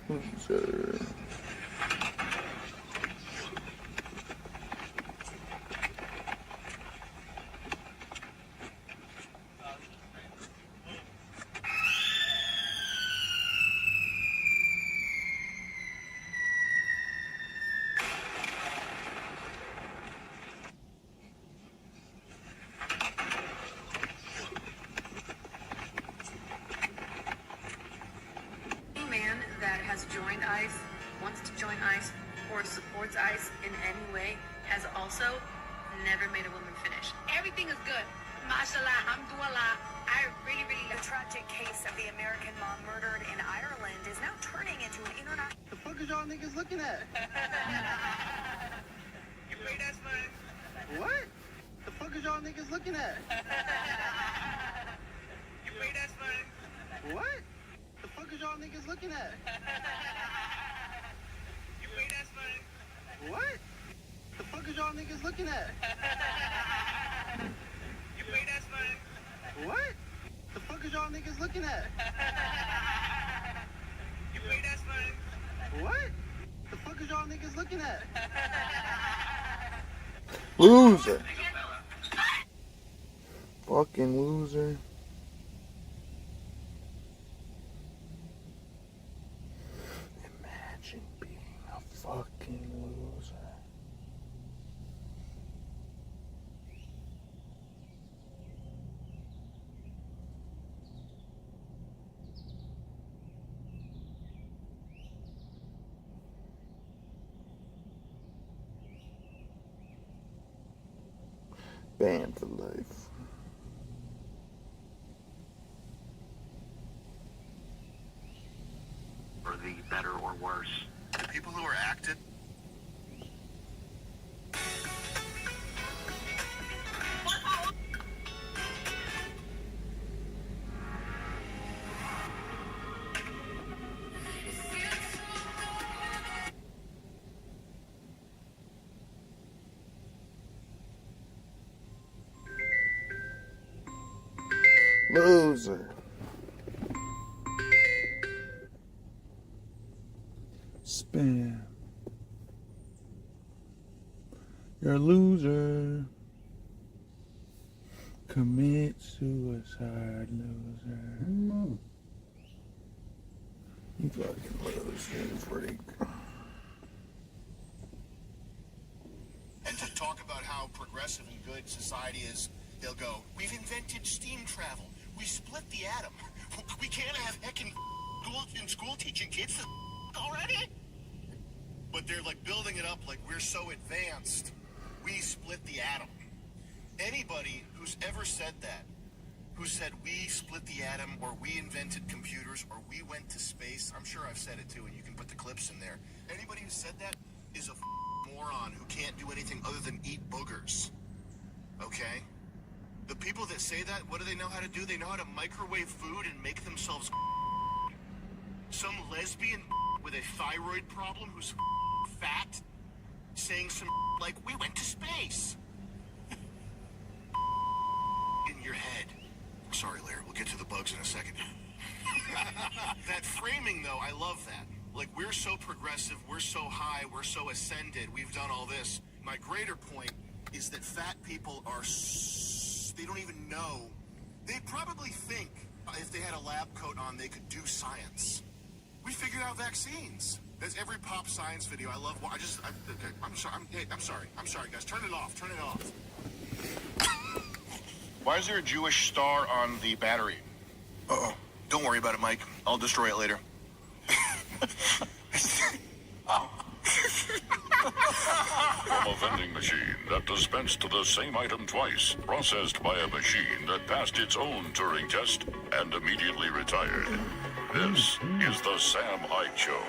Loser. Any man that has joined ICE, wants to join ICE, or supports ICE in any way has also never made a woman finish. Everything is good. Mashallah, alhamdulillah. I really The tragic case of the American mom murdered in Ireland is now turning into an international... The fuck is y'all niggas looking at? You pay that fun. What? The fuck is y'all niggas looking at? You pay that fun. What? The fuck is y'all niggas looking at? You pay that fun. What? The fuck is y'all niggas looking at? You pay that fun. What? The fuck is y'all niggas looking at? You pay that fun. What? The fuck is y'all niggas looking at? Loser. Fucking loser. Imagine being a fucking loser. Banned for life. For the better or worse. The people who are active. Loser. Spam. You're a loser. Commit suicide, loser. You fucking loser, freak. And to talk about how progressive and good society is, they'll go, we've invented steam travel. We split the atom. We can't have heckin' school teaching kids already. But they're like building it up like we're so advanced. We split the atom. Anybody who's ever said that, who said we split the atom or we invented computers or we went to space, I'm sure I've said it too, and you can put the clips in there. Anybody who said that is a moron who can't do anything other than eat boogers. Okay? The people that say that, what do they know how to do? They know how to microwave food and make themselves some lesbian with a thyroid problem who's fat saying some like, we went to space. In your head. Sorry, Larry, we'll get to the bugs in a second. That framing, though, I love that. Like, we're so progressive, we're so high, we're so ascended, we've done all this. My greater point is that fat people are... they don't even know. They probably think if they had a lab coat on, they could do science. We figured out vaccines. That's every pop science video. I love. I'm sorry, guys. Turn it off. Turn it off. Why is there a Jewish star on the battery? Uh-oh. Don't worry about it, Mike. I'll destroy it later. From a vending machine that dispensed the same item twice, processed by a machine that passed its own Turing test and immediately retired. This is the Sam Hyde Show.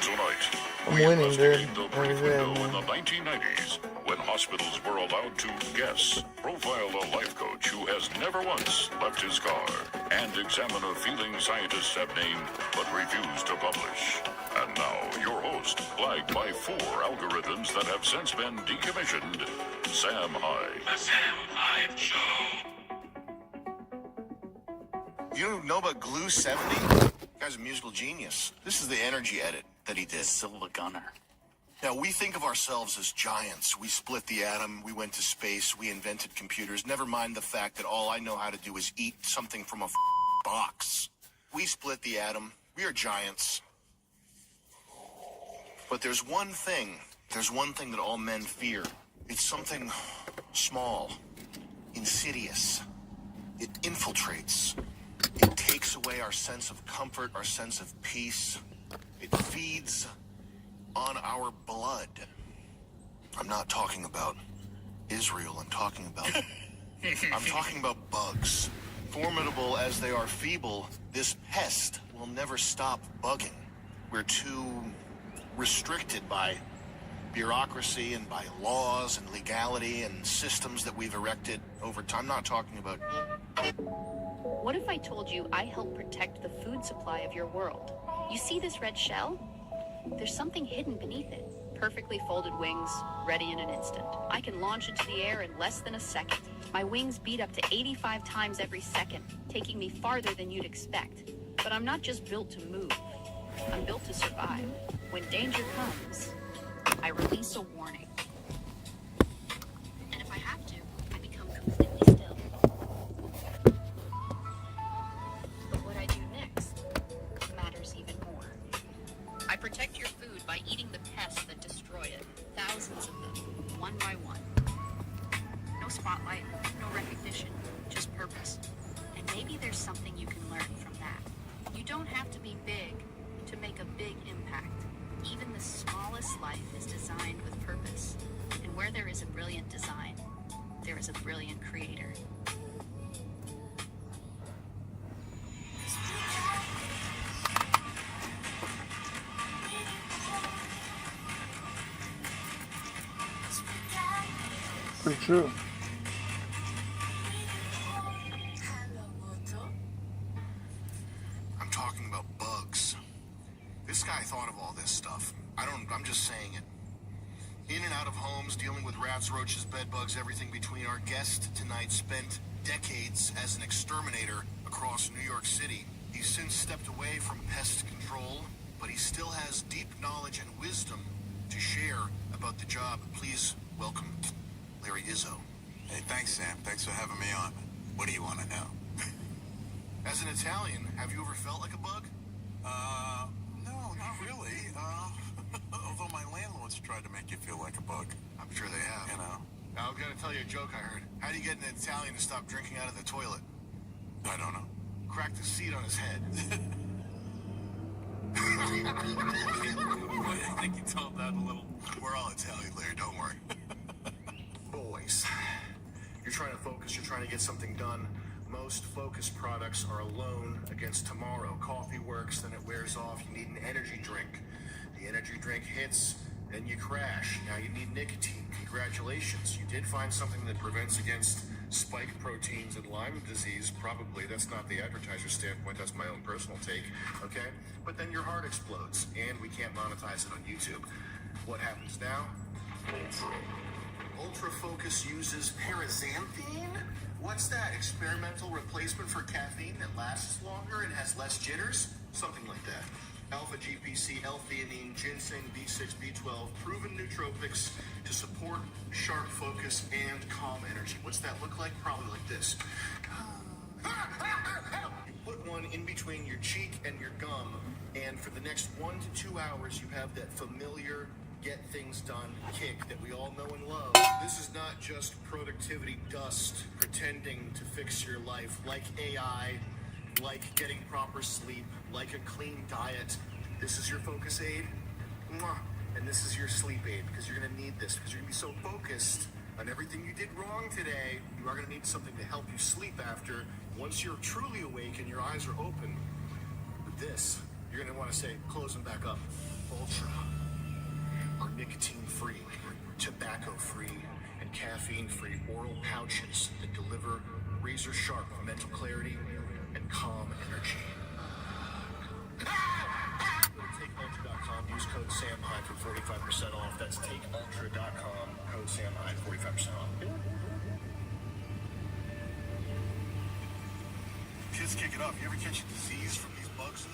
Tonight, I'm winning, dude. the brief window in the 1990s when hospitals were allowed to guess, profile a life coach who has never once left his car, and examine a feeling scientists have named but refused to publish. And now, your host, flagged by 4 algorithms that have since been decommissioned, Sam Hyde. The Sam Hyde Show. You know about Glue 70? The guy's a musical genius. This is the energy edit that he did. Silva Gunner. Now, we think of ourselves as giants. We split the atom, we went to space, we invented computers. Never mind the fact that all I know how to do is eat something from a box. We split the atom. We are giants. But there's one thing that all men fear. It's something small, insidious. It infiltrates. It takes away our sense of comfort, our sense of peace. It feeds on our blood. I'm not talking about Israel. I'm talking about bugs. Formidable as they are feeble, this pest will never stop bugging. We're too restricted by bureaucracy and by laws and legality and systems that we've erected over time. I'm not talking about... What if I told you I help protect the food supply of your world? You see this red shell? There's something hidden beneath it. Perfectly folded wings, ready in an instant. I can launch into the air in less than a second. My wings beat up to 85 times every second, taking me farther than you'd expect. But I'm not just built to move. I'm built to survive. When danger comes, I release a warning. And if I have to, I become completely still. But what I do next matters even more. I protect your food by eating the pests that destroy it. Thousands of them, one by one. No spotlight, no recognition, just purpose. And maybe there's something you can learn from that. You don't have to be big to make a big impact. Even the smallest life is designed with purpose. And where there is a brilliant design, there is a brilliant creator. Pretty true. I'm talking about bugs. This guy thought of all this stuff. I'm just saying it. In and out of homes, dealing with rats, roaches, bed bugs, everything between. Our guest tonight spent decades as an exterminator across New York City. He's since stepped away from pest control, but he still has deep knowledge and wisdom to share about the job. Please welcome Larry Izzo. Hey, thanks, Sam. Thanks for having me on. What do you want to know? As an Italian, have you ever felt like a bug? No, not really. Although my landlords tried to make you feel like a bug. I'm sure they have. You know. Now, I've got to tell you a joke I heard. How do you get an Italian to stop drinking out of the toilet? I don't know. Crack the seat on his head. I think you told that a little. We're all Italian, Larry, don't worry. Boys, you're trying to focus, you're trying to get something done. Most focused products are alone against tomorrow. Coffee works, then it wears off. You need an energy drink. The energy drink hits, then you crash. Now you need nicotine. Congratulations. You did find something that prevents against spike proteins and Lyme disease. Probably. That's not the advertiser's standpoint. That's my own personal take. Okay? But then your heart explodes, and we can't monetize it on YouTube. What happens now? Ultra Focus uses paraxanthine? What's that? Experimental replacement for caffeine that lasts longer and has less jitters? Something like that. Alpha GPC, L-theanine, ginseng, B6, B12, proven nootropics to support sharp focus and calm energy. What's that look like? Probably like this. You put one in between your cheek and your gum, and for the next 1 to 2 hours, you have that familiar get things done kick that we all know and love. This is not just productivity dust pretending to fix your life like AI, like getting proper sleep, like a clean diet. This is your focus aid, and this is your sleep aid, because you're gonna need this, because you're gonna be so focused on everything you did wrong today, you are gonna need something to help you sleep after. Once you're truly awake and your eyes are open, with this, you're gonna wanna say, close them back up. Ultra. Are nicotine-free, tobacco-free, caffeine-free oral pouches that deliver razor-sharp mental clarity and calm energy. Go to TakeUltra.com, use code SamHyde for 45% off. That's TakeUltra.com, code SamHyde, 45% off. Kids kick it off. You ever catch a disease from these bugs?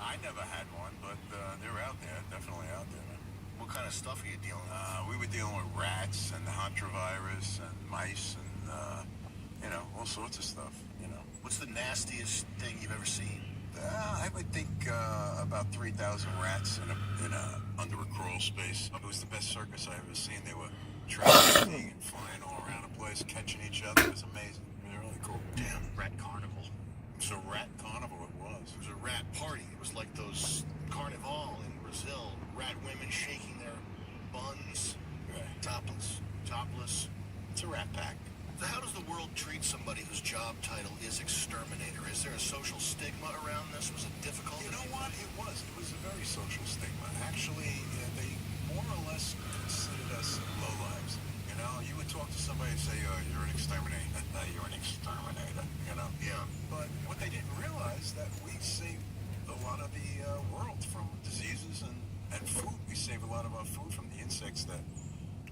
I never had one, but they're out there, definitely out there. What kind of stuff are you dealing with? We were dealing with rats and the hantavirus and mice and, all sorts of stuff, What's the nastiest thing you've ever seen? I would think about 3,000 rats under a crawl space. It was the best circus I ever seen. They were traveling and flying all around the place, catching each other. It was amazing. It was really cool. Damn, rat carnival. It was a rat carnival, it was. It was a rat party. It was like those carnival in Brazil. Rat women shaking their buns. Right. Topless. It's a rat pack. So how does the world treat somebody whose job title is exterminator? Is there a social stigma around this? Was it difficult? You know what? It was. It was a very social stigma. Actually, they more or less considered us lowlives. You would talk to somebody and say, you're an exterminator. You're an exterminator, Yeah. But what they didn't realize that we saved a lot of the world from diseases and food. We save a lot of our food from the insects that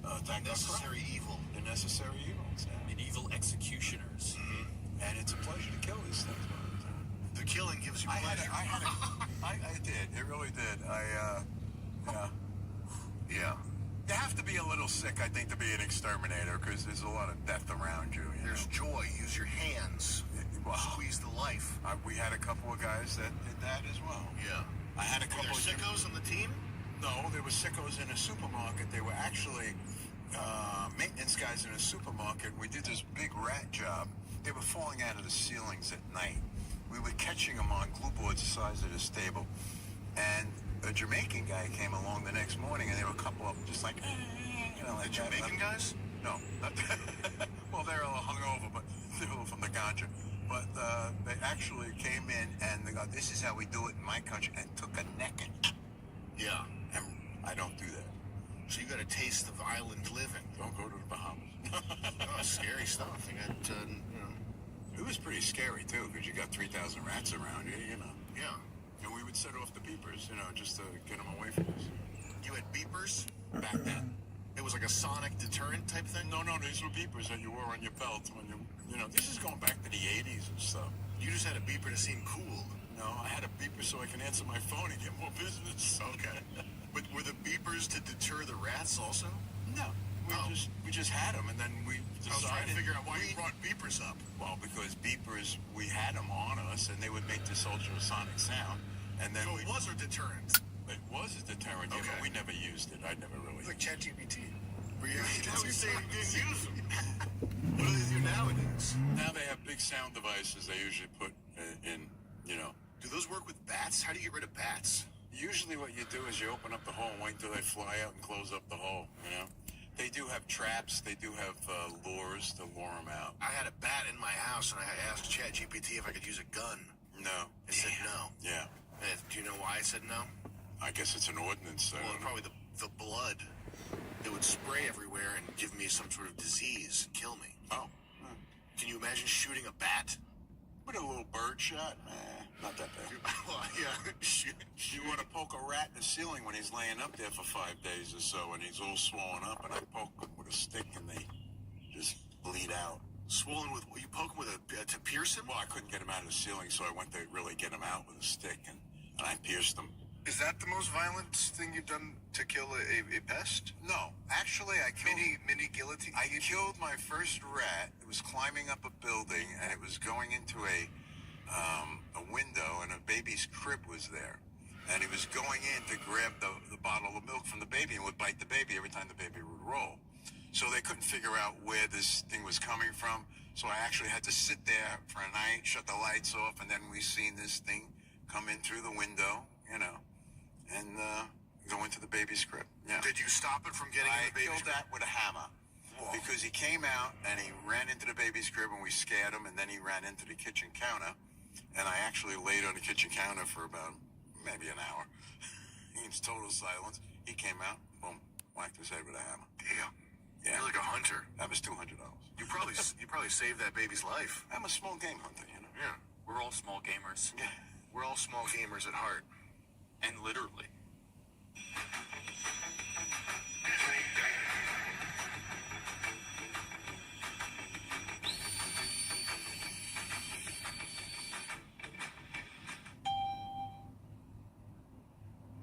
attack us. Necessary evil. The necessary evils. Yeah. Medieval executioners. Mm-hmm. And it's a pleasure to kill these things. The killing gives you pleasure. I did. It really did. Yeah. You have to be a little sick, I think, to be an exterminator, because there's a lot of death around you. There's joy. Use your hands. Squeeze the life. We had a couple of guys that did that as well. Yeah. I had a couple of sickos on the team? No, there were sickos in a supermarket. They were actually maintenance guys in a supermarket. We did this big rat job. They were falling out of the ceilings at night. We were catching them on glue boards the size of this table. And a Jamaican guy came along the next morning, and there were a couple of them just like, like the Jamaican guys? No. Well, they're all hungover, but they were from the ganja. But they actually came in, and they go, this is how we do it in my country, and took a necking. Yeah. And I don't do that. So you got a taste of island living. Don't go to the Bahamas. Oh, scary stuff. You got, It was pretty scary, too, because you got 3,000 rats around you, Yeah. And we would set off the beepers, just to get them away from us. You had beepers? Back then. It was like a sonic deterrent type thing? No, these were beepers that you wore on your belt when this is going back to the 80s and stuff. You just had a beeper to seem cool. No, I had a beeper so I can answer my phone and get more business. Okay. But were the beepers to deter the rats also? No. We just had them, and then we decided... I was trying to figure out why you brought beepers up. Well, because beepers, we had them on us, and they would make this ultrasonic sound. And then so it was a deterrent. It was a deterrent, yeah, but we never used it. I never really... It's like ChatGPT. Now you're saying you didn't use them. What do they do nowadays? Now they have big sound devices they usually put in. Do those work with bats? How do you get rid of bats? Usually what you do is you open up the hole and wait until they fly out and close up the hole, They do have traps. They do have lures to lure them out. I had a bat in my house, and I asked ChatGPT if I could use a gun. No. It said no. Yeah. And do you know why I said no? I guess it's an ordinance. Well, probably the blood. It would spray everywhere and give me some sort of disease and kill me. Oh. Can you imagine shooting a bat? With a little bird shot? Not that bad. Well, yeah. You want to poke a rat in the ceiling when he's laying up there for 5 days or so, and he's all swollen up, and I poke him with a stick, and they just bleed out. Swollen with... You poke him with to pierce him? Well, I couldn't get him out of the ceiling, so I went to really get him out with a stick, and I pierced him. Is that the most violent thing you've done to kill a pest? No. Actually, I killed... Mini guillotine? I killed my first rat. It was climbing up a building, and it was going into a window, and a baby's crib was there. And he was going in to grab the bottle of milk from the baby and would bite the baby every time the baby would roll. So they couldn't figure out where this thing was coming from. So I actually had to sit there for a night, shut the lights off, and then we seen this thing come in through the window, and go into the baby's crib. Yeah. Did you stop it from getting in the baby's crib? I killed that with a hammer. Whoa. Because he came out and he ran into the baby's crib and we scared him, and then he ran into the kitchen counter, and I actually laid on the kitchen counter for about maybe an hour. In total silence. He came out, boom, whacked his head with a hammer. Yeah. Yeah. You're like a hunter. I'm was $200. You probably saved that baby's life. I'm a small game hunter, you know. Yeah. We're all small gamers. Yeah. We're all small gamers at heart. And literally.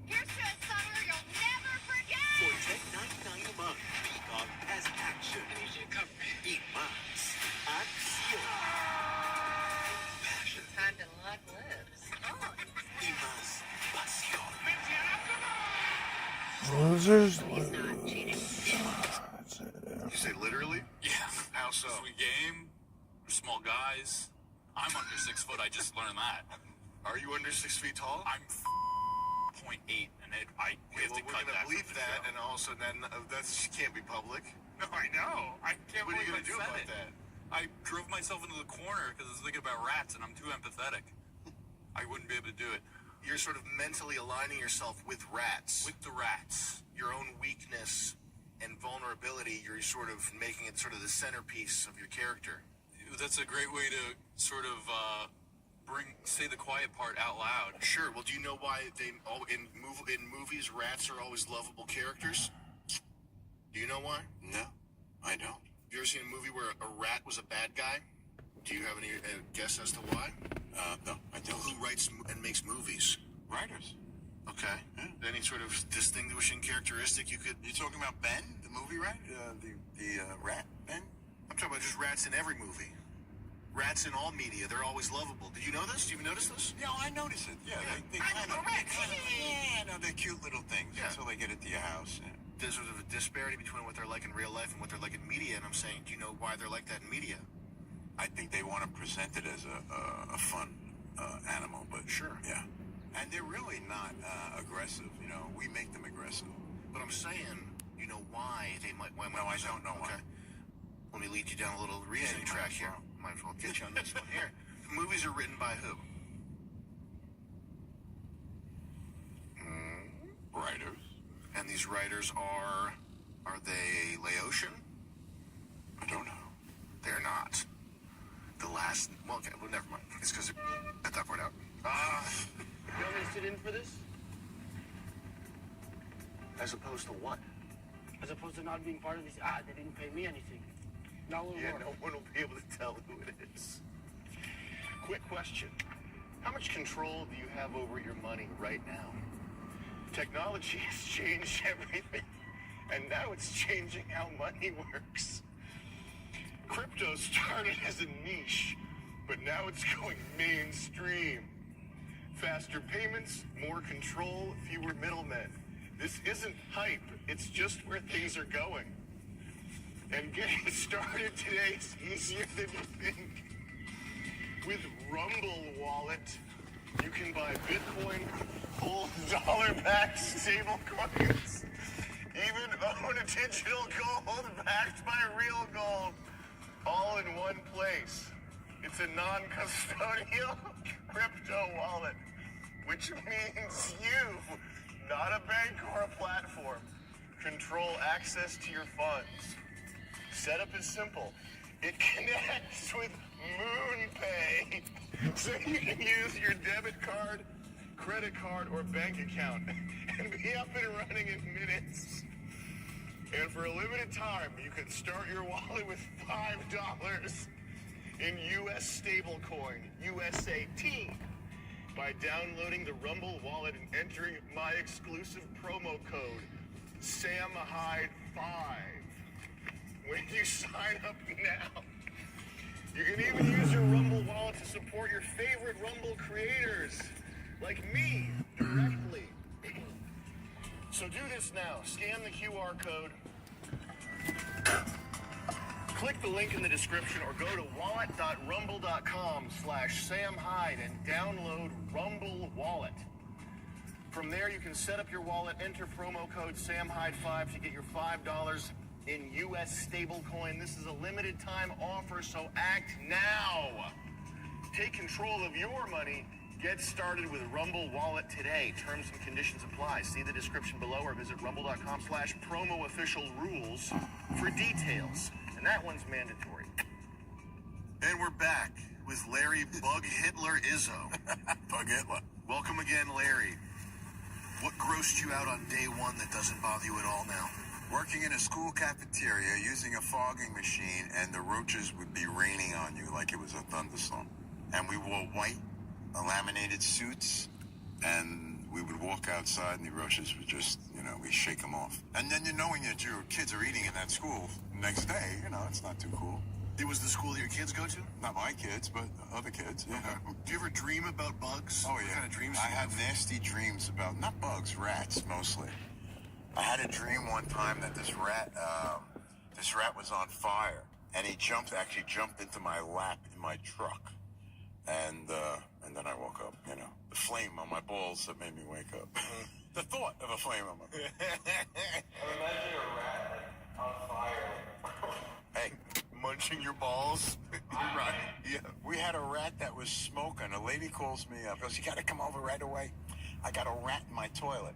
Here's to a summer you'll never forget! For $10.99 a month, Peacock has action. Y más acción. Passion. Time to lock lips. Y más pasión. Losers You say literally? Yeah. How so? We game. We're small guys. I'm under 6 foot. I just learned that. Are you under 6 feet tall? I'm 0.8, and we have to we're cut gonna that. bleep that, and also then that can't be public. No, I know. I can't What are you believe gonna do I said about it. that? I drove myself into the corner because I was thinking about rats, and I'm too empathetic. I wouldn't be able to do it. You're sort of mentally aligning yourself with rats. With the rats. Your own weakness and vulnerability, you're sort of making it sort of the centerpiece of your character. That's a great way to sort of say the quiet part out loud. Sure. Well, do you know why in movies rats are always lovable characters? Do you know why? No, I don't. You ever seen a movie where a rat was a bad guy? Do you have any guess as to why? No, I don't. Who writes and makes movies? Writers. Okay. Yeah. Any sort of distinguishing characteristic you could... You talking about Ben, the movie, right? The rat, Ben? I'm talking about just rats in every movie. Rats in all media. They're always lovable. Did you know this? Do you notice this? Yeah, I notice it. Yeah, they kind of... Yeah, no, they're cute little things until they get into your house. Yeah. There's sort of a disparity between what they're like in real life and what they're like in media, and I'm saying, do you know why they're like that in media? I think they want to present it as a fun animal, but sure. Yeah. And they're really not aggressive. You know, we make them aggressive. But I'm saying, you know why they might... Why No, I don't know why. Okay. Let me lead you down a little reasoning track here. Might as well get you on this one here. Movies are written by who? Writers. And these writers are they Laotian? I don't know. They're not. Well, never mind. It's because cut that part out. You want me to sit in for this? As opposed to what? As opposed to not being part of this, they didn't pay me anything. Now we'll Yeah, work. no one will be able to tell who it is. Quick question. How much control do you have over your money right now? Technology has changed everything, and now it's changing how money works. Crypto started as a niche, but now it's going mainstream. Faster payments, more control, fewer middlemen. This isn't hype, it's just where things are going. And getting started today is easier than you think. With Rumble Wallet, you can buy Bitcoin, hold dollar-backed stable coins, even own a digital gold backed by real gold, all in one place. It's a non-custodial crypto wallet, which means you, not a bank or a platform, control access to your funds. Setup is simple. It connects with MoonPay, so you can use your debit card, credit card, or bank account and be up and running in minutes. And for a limited time, you can start your wallet with $5 in U.S. stablecoin, USAT, by downloading the Rumble wallet and entering my exclusive promo code, SamHyde5, when you sign up now. You can even use your Rumble wallet to support your favorite Rumble creators, like me, directly. So do this now. Scan the QR code. Click the link in the description or go to wallet.rumble.com/SamHyde and download Rumble Wallet. From there, you can set up your wallet, enter promo code SamHyde5 to get your $5 in U.S. stablecoin. This is a limited time offer, so act now. Take control of your money. Get started with Rumble Wallet today. Terms and conditions apply. See the description below or visit rumble.com/promoofficialrules for details. and that one's mandatory. And we're back with Larry Bug Hitler Izzo. Bug Hitler. Welcome again, Larry. What grossed you out on day one that doesn't bother you at all now? Working in a school cafeteria using a fogging machine, and the roaches would be raining on you like it was a thunderstorm. And we wore white laminated suits, and we would walk outside, and the roaches would just, we shake them off. And then knowing that your kids are eating in that school next day, it's not too cool. It was the school that your kids go to? Not my kids, but other kids. Yeah. Okay. Do you ever dream about bugs? Oh, What yeah. kind of dreams? I had nasty dreams about, not bugs, rats mostly. I had a dream one time that this rat was on fire, and he jumped into my lap in my truck. And then I woke up, the flame on my balls that made me wake up. The thought of a flame on my balls. Imagine a rat on fire. Hey, Munching your balls. right. Yeah. We had a rat that was smoking. A lady calls me up, goes, "You got to come over right away. I got a rat in my toilet."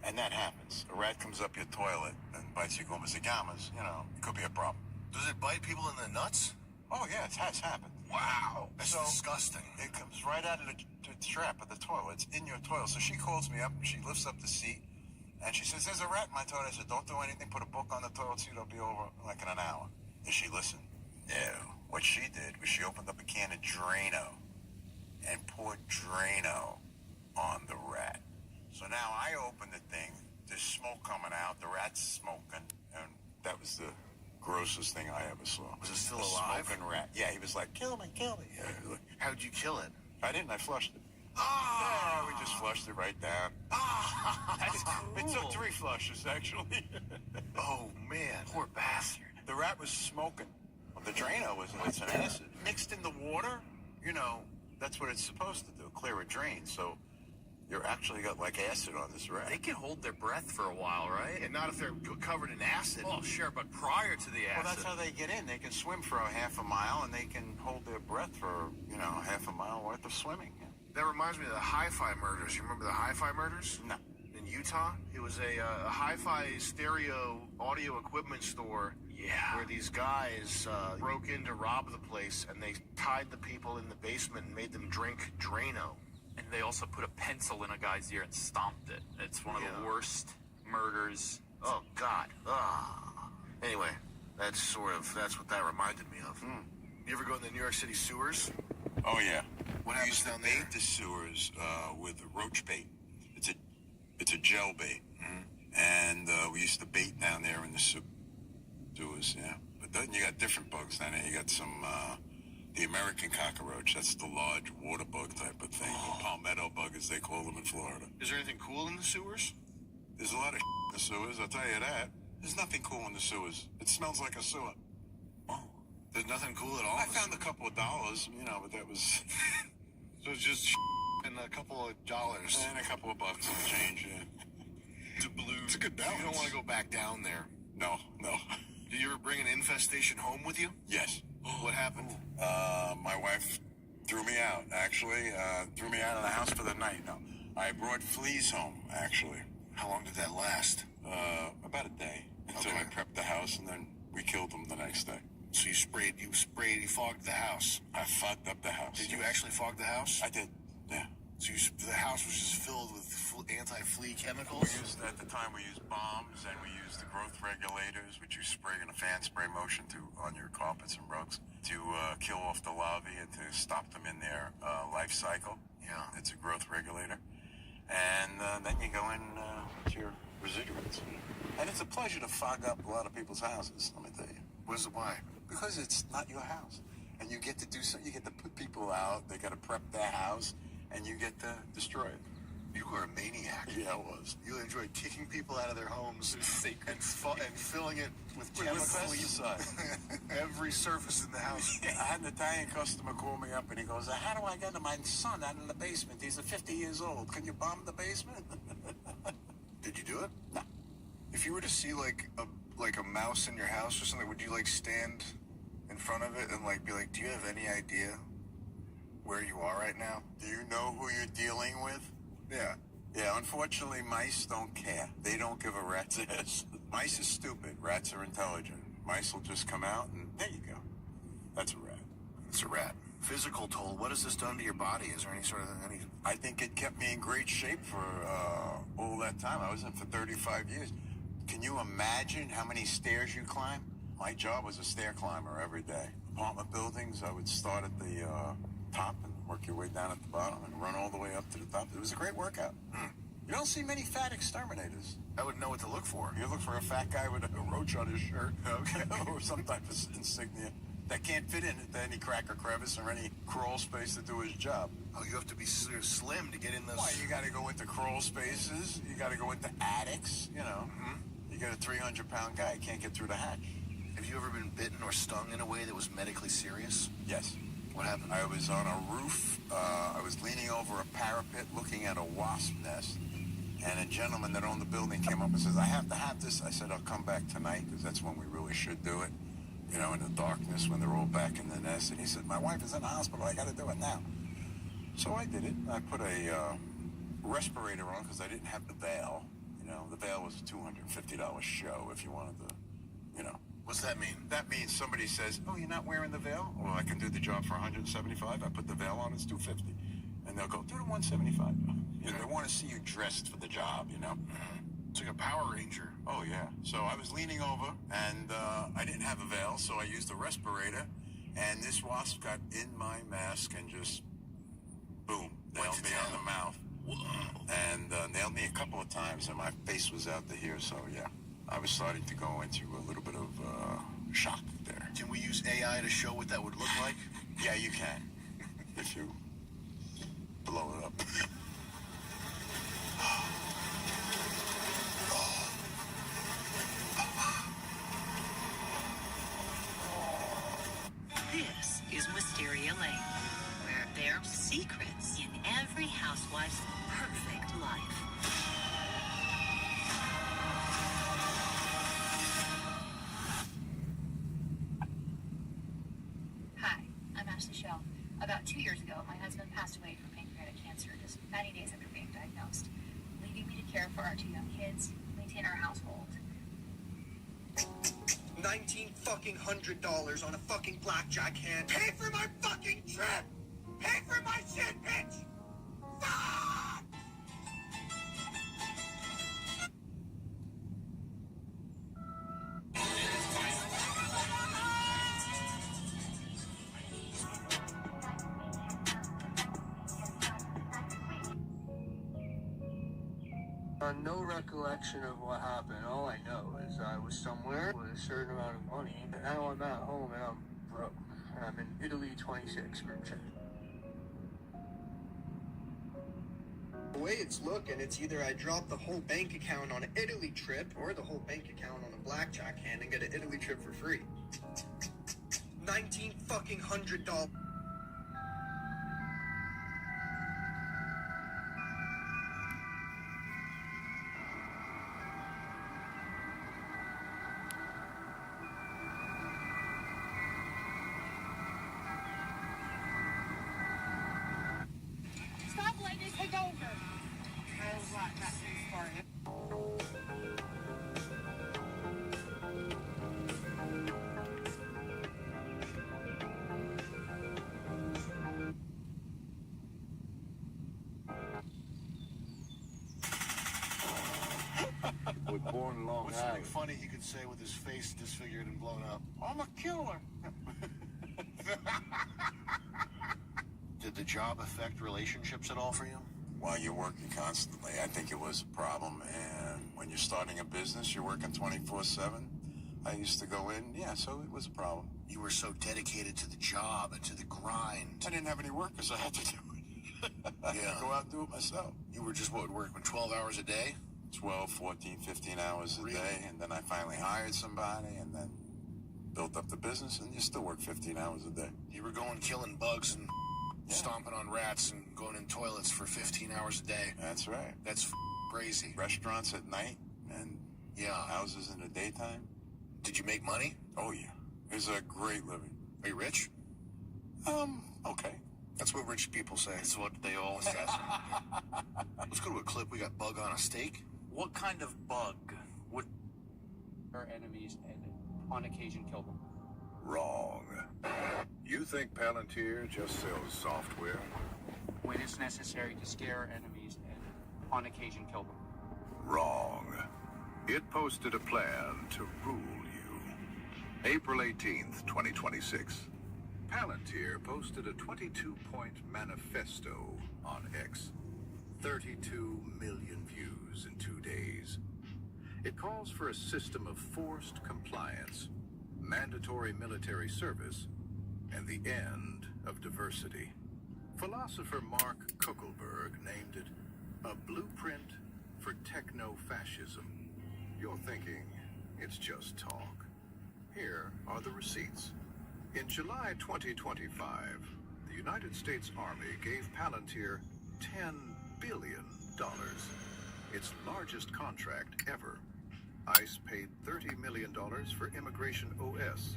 And that happens. A rat comes up your toilet and bites you gomas and gamas. It could be a problem. Does it bite people in the nuts? Oh, yeah, it has happened. Wow. That's disgusting. It comes right out of the trap of the toilet. It's in your toilet. So she calls me up, and she lifts up the seat, and she says, "There's a rat in my toilet." I said, "Don't do anything. Put a book on the toilet seat. It'll be over like in an hour." Did she listen? No. What she did was she opened up a can of Drano and poured Drano on the rat. So now I open the thing. There's smoke coming out. The rat's smoking, and that was the grossest thing I ever saw. Was it still a alive? smoking rat. Yeah, he was like, "Kill me, kill me." Yeah. How'd you kill it? I didn't. I flushed it. Ah! Yeah, we just flushed it right down. That's cool. It took 3 flushes, actually. Oh, man. Poor bastard. The rat was smoking. Well, the Drano it's an acid. Mixed in the water, that's what it's supposed to do, clear a drain. So you're actually got like acid on this rat. They can hold their breath for a while, right? And not if they're covered in acid. Well, sure, but prior to the acid. Well, that's how they get in. They can swim for a half a mile, and they can hold their breath for, half a mile worth of swimming. That reminds me of the Hi-Fi murders. You remember the Hi-Fi murders? No. In Utah? It was a Hi-Fi stereo audio equipment store. Yeah. Where these guys broke in to rob the place, and they tied the people in the basement and made them drink Drano. And they also put a pencil in a guy's ear and stomped it. It's one of the worst murders. Oh, God. Anyway, that's what that reminded me of. You ever go in the New York City sewers? Oh, yeah. What We happens used to down there? bait the sewers with roach bait. It's a gel bait. And we used to bait down there in the sewers, yeah. But then you got different bugs down there. You got some, the American cockroach. That's the large water bug type of thing. The palmetto bug, as they call them in Florida. Is there anything cool in the sewers? There's a lot of in the sewers, I'll tell you that. There's nothing cool in the sewers. It smells like a sewer. There's nothing cool at all? I found a couple of dollars, but that was... So it's just and a couple of dollars. And a couple of bucks and change, yeah. It's a good balance. You don't want to go back down there. No. Did you ever bring an infestation home with you? Yes. What happened? My wife threw me out, actually. Threw me out of the house for the night. No, I brought fleas home, actually. How long did that last? About a day. Until I prepped the house, and then we killed them the next day. So you fogged the house. I fogged up the house. Did you actually fog the house? I did, yeah. So the house was just filled with anti-flea chemicals? At the time, we used bombs, and we used the growth regulators, which you spray in a fan spray motion on your carpets and rugs to kill off the larvae and to stop them in their life cycle. Yeah. It's a growth regulator. And then you go in with your residuals. And it's a pleasure to fog up a lot of people's houses, let me tell you. Why? Because it's not your house. And you get to do something. You get to put people out. They got to prep their house. And you get to destroy it. You were a maniac. Yeah, I was. You enjoyed kicking people out of their homes and filling it with chemicals. Pesticide. Every surface in the house. I had an Italian customer call me up and he goes, "How do I get my son out in the basement? He's 50 years old. Can you bomb the basement?" Did you do it? No. If you were to see like a mouse in your house or something, would you stand in front of it and be like, "Do you have any idea where you are right now? Do you know who you're dealing with?" Yeah. Yeah, unfortunately, mice don't care. They don't give a rat's ass. Mice are stupid. Rats are intelligent. Mice will just come out, and there you go. That's a rat. It's a rat. Physical toll. What has this done to your body? Is there any sort of any? I think it kept me in great shape for all that time. I was in for 35 years. Can you imagine how many stairs you climb? My job was a stair climber every day. Apartment buildings, I would start at the top and work your way down at the bottom and run all the way up to the top. It was a great workout. You don't see many fat exterminators. I wouldn't know what to look for. You look for a fat guy with a roach on his shirt, okay, or some type of insignia that can't fit into any crack or crevice or any crawl space to do his job. Oh, you have to be sort of slim to get in those. Why, you got to go into crawl spaces. You got to go into attics, you know. You got a 300-pound guy, can't get through the hatch. Have you ever been bitten or stung in a way that was medically serious? Yes. What happened? I was on a roof. I was leaning over a parapet looking at a wasp nest. And a gentleman that owned the building came up and says, I have to have this. I said, I'll come back tonight because that's when we really should do it. You know, in the darkness when they're all back in the nest. And he said, my wife is in the hospital. I got to do it now. So I did it. I put a respirator on because I didn't have the veil. You know, the veil was a $250 show if you wanted to, you know. What's that mean? That means somebody says, oh, you're not wearing the veil? Well, I can do the job for $175. I put the veil on, it's $250. And they'll go, do the $175. You know, they want to see you dressed for the job, you know. It's like a Power Ranger. Oh, yeah. So I was leaning over, and I didn't have a veil, so I used a respirator, and this wasp got in my mask and just, boom, nailed me on the mouth. And nailed me a couple of times, and my face was out to here, so yeah. I was starting to go into a little bit of shock there. Can we use AI to show what that would look like? Yeah, you can, if you blow it up. This is Wisteria Lane, where there are secrets in every housewife's perfect life. Hi, I'm Ashley Shell. About 2 years ago, my husband passed away from pancreatic cancer just 90 days after being diagnosed, leaving me to care for our 2 young kids, maintain our household. $1,900 on a fucking blackjack hand. Pay for my fucking trip! Pay for my shit, bitch! Fuck! No recollection of what happened. All I know is I was somewhere with a certain amount of money, and now I'm at home and I'm broke. And I'm in Italy 26 group chat. The way it's looking, it's either I drop the whole bank account on an Italy trip or the whole bank account on a blackjack hand and get an Italy trip for free. $1,900. Stop letting it take over. Oh, what? That's for We're born Long What's something funny he could say with his face disfigured and blown up? I'm a killer. Did the job affect relationships at all for you? While you're working constantly, I think it was a problem. And when you're starting a business, you're working 24/7. I used to go in, yeah, so it was a problem. You were so dedicated to the job and to the grind. I didn't have any workers, I had to do it. I had to go out and do it myself. You were just, working 12 hours a day? 12, 14, 15 hours a day, and then I finally hired somebody, and then built up the business, and you still work 15 hours a day. You were going killing bugs and stomping on rats and going in toilets for 15 hours a day. That's right. That's crazy. Restaurants at night and houses in the daytime. Did you make money? Oh, yeah. It was a great living. Are you rich? Okay. That's what rich people say. That's what they all say. Let's go to a clip. We got bug on a steak. What kind of bug? What? Our enemies and on occasion kill them. Wrong. You think Palantir just sells software? When it's necessary to scare enemies and on occasion kill them. Wrong. It posted a plan to rule you. April 18th, 2026. Palantir posted a 22-point manifesto on X. 32 million views in 2 days. It calls for a system of forced compliance, mandatory military service, and the end of diversity. Philosopher Mark Kuckelberg named it a blueprint for techno-fascism. You're thinking it's just talk. Here are the receipts. In July 2025, the United States Army gave Palantir $10 billion, its largest contract ever. ICE paid $30 million for Immigration OS,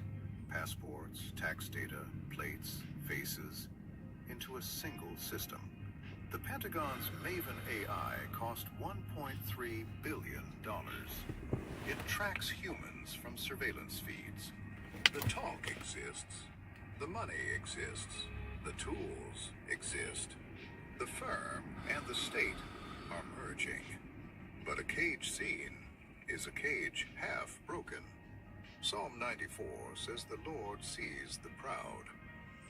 passports, tax data, plates, faces, into a single system. The Pentagon's Maven AI cost $1.3 billion. It tracks humans from surveillance feeds. The talk exists. The money exists. The tools exist. The firm and the state are merging. But a cage seen is a cage half broken. Psalm 94 says the Lord sees the proud.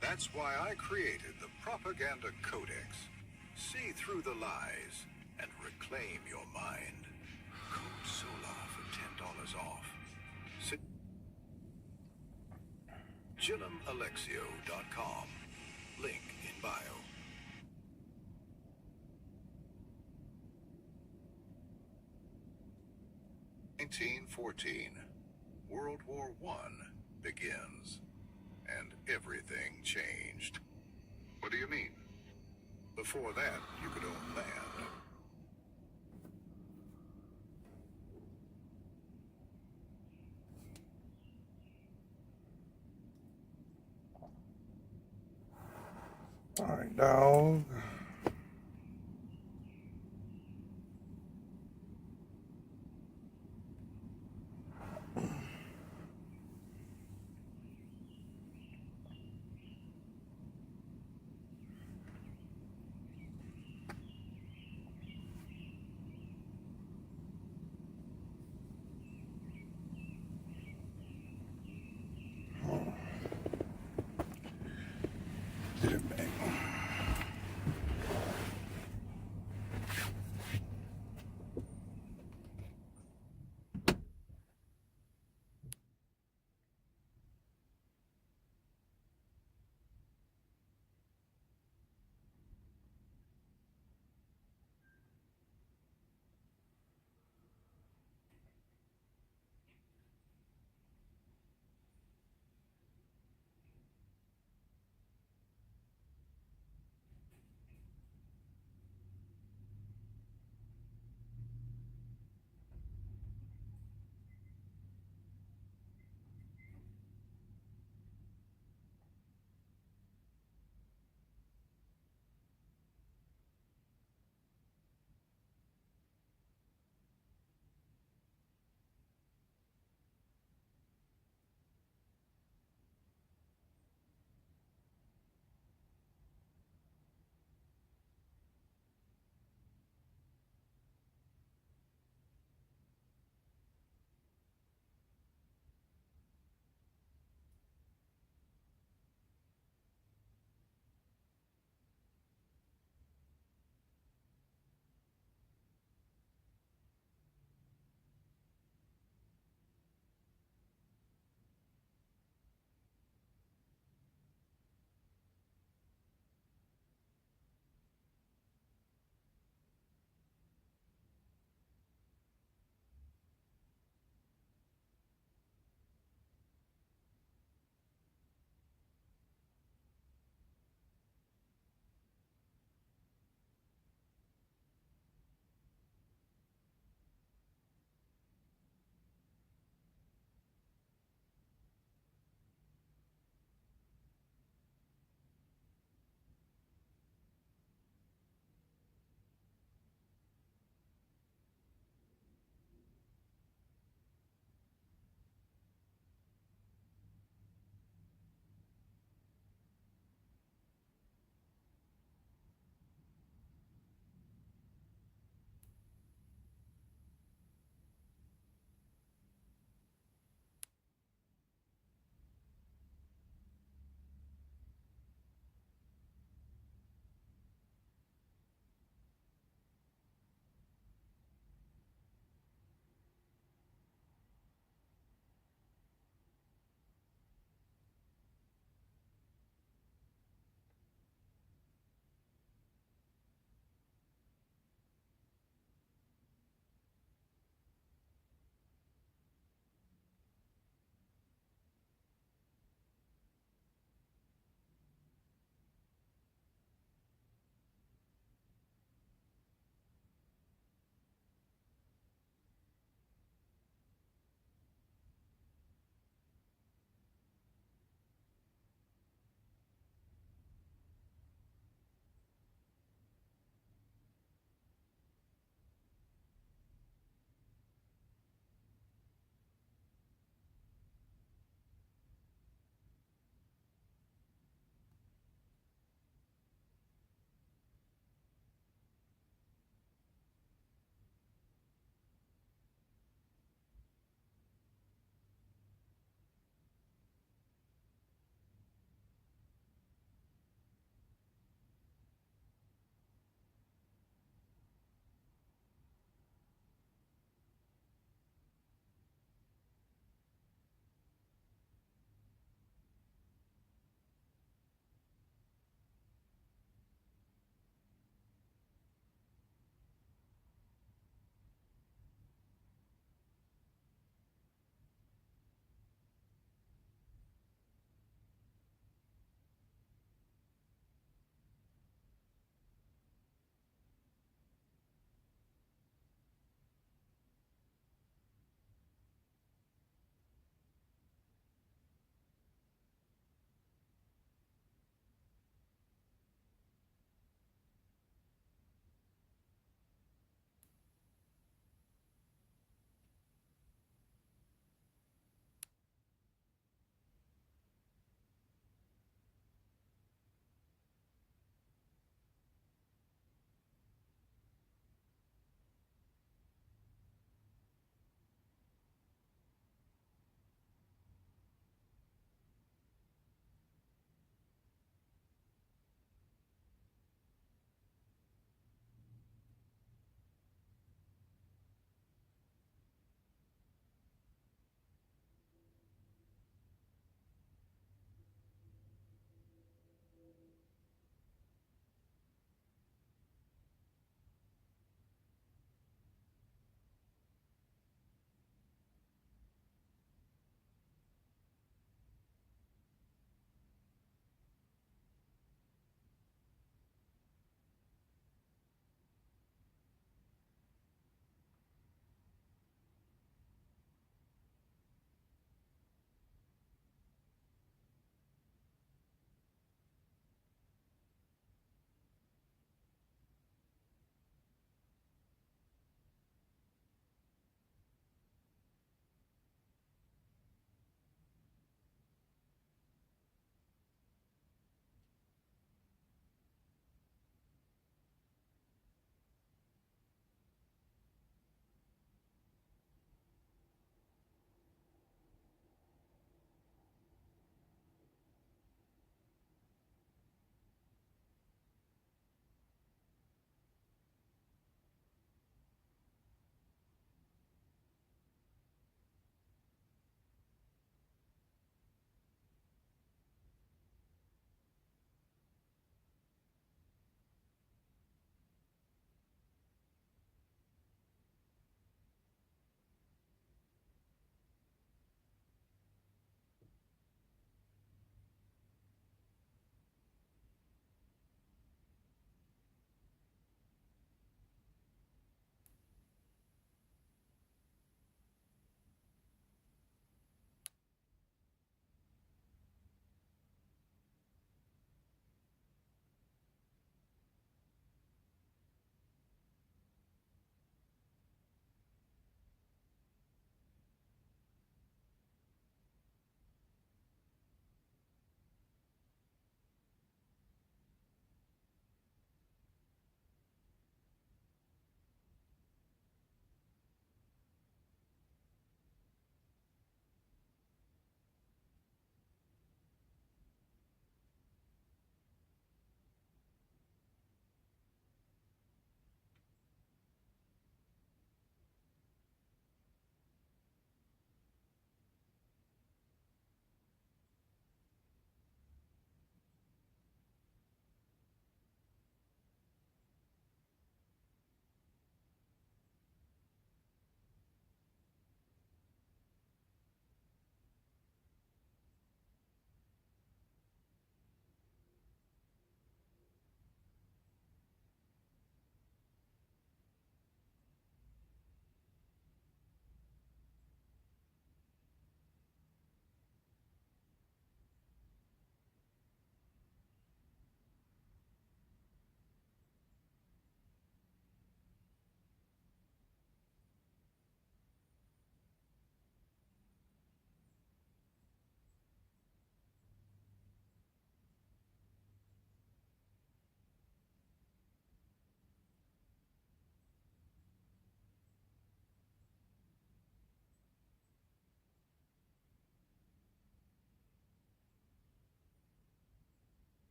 That's why I created the Propaganda Codex. See through the lies and reclaim your mind. Code SOLA for $10 off. GillemAlexio.com. Link in bio. 1914, World War I begins, and everything changed. What do you mean? Before that, you could own land. All right, dog.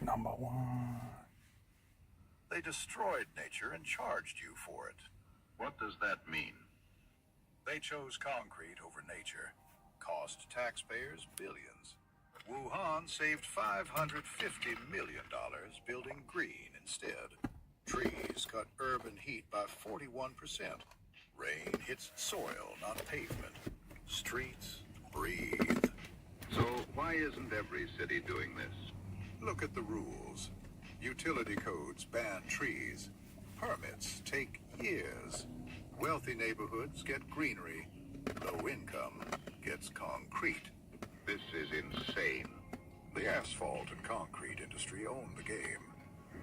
Number one. They destroyed nature and charged you for it. What does that mean? They chose concrete over nature, cost taxpayers billions. Wuhan saved $550 million building green instead. Trees cut urban heat by 41%. Rain hits soil, not pavement. Streets breathe. So why isn't every city doing this? Look at the rules. Utility codes ban trees. Permits take years. Wealthy neighborhoods get greenery. Low income gets concrete. This is insane. The asphalt and concrete industry own the game.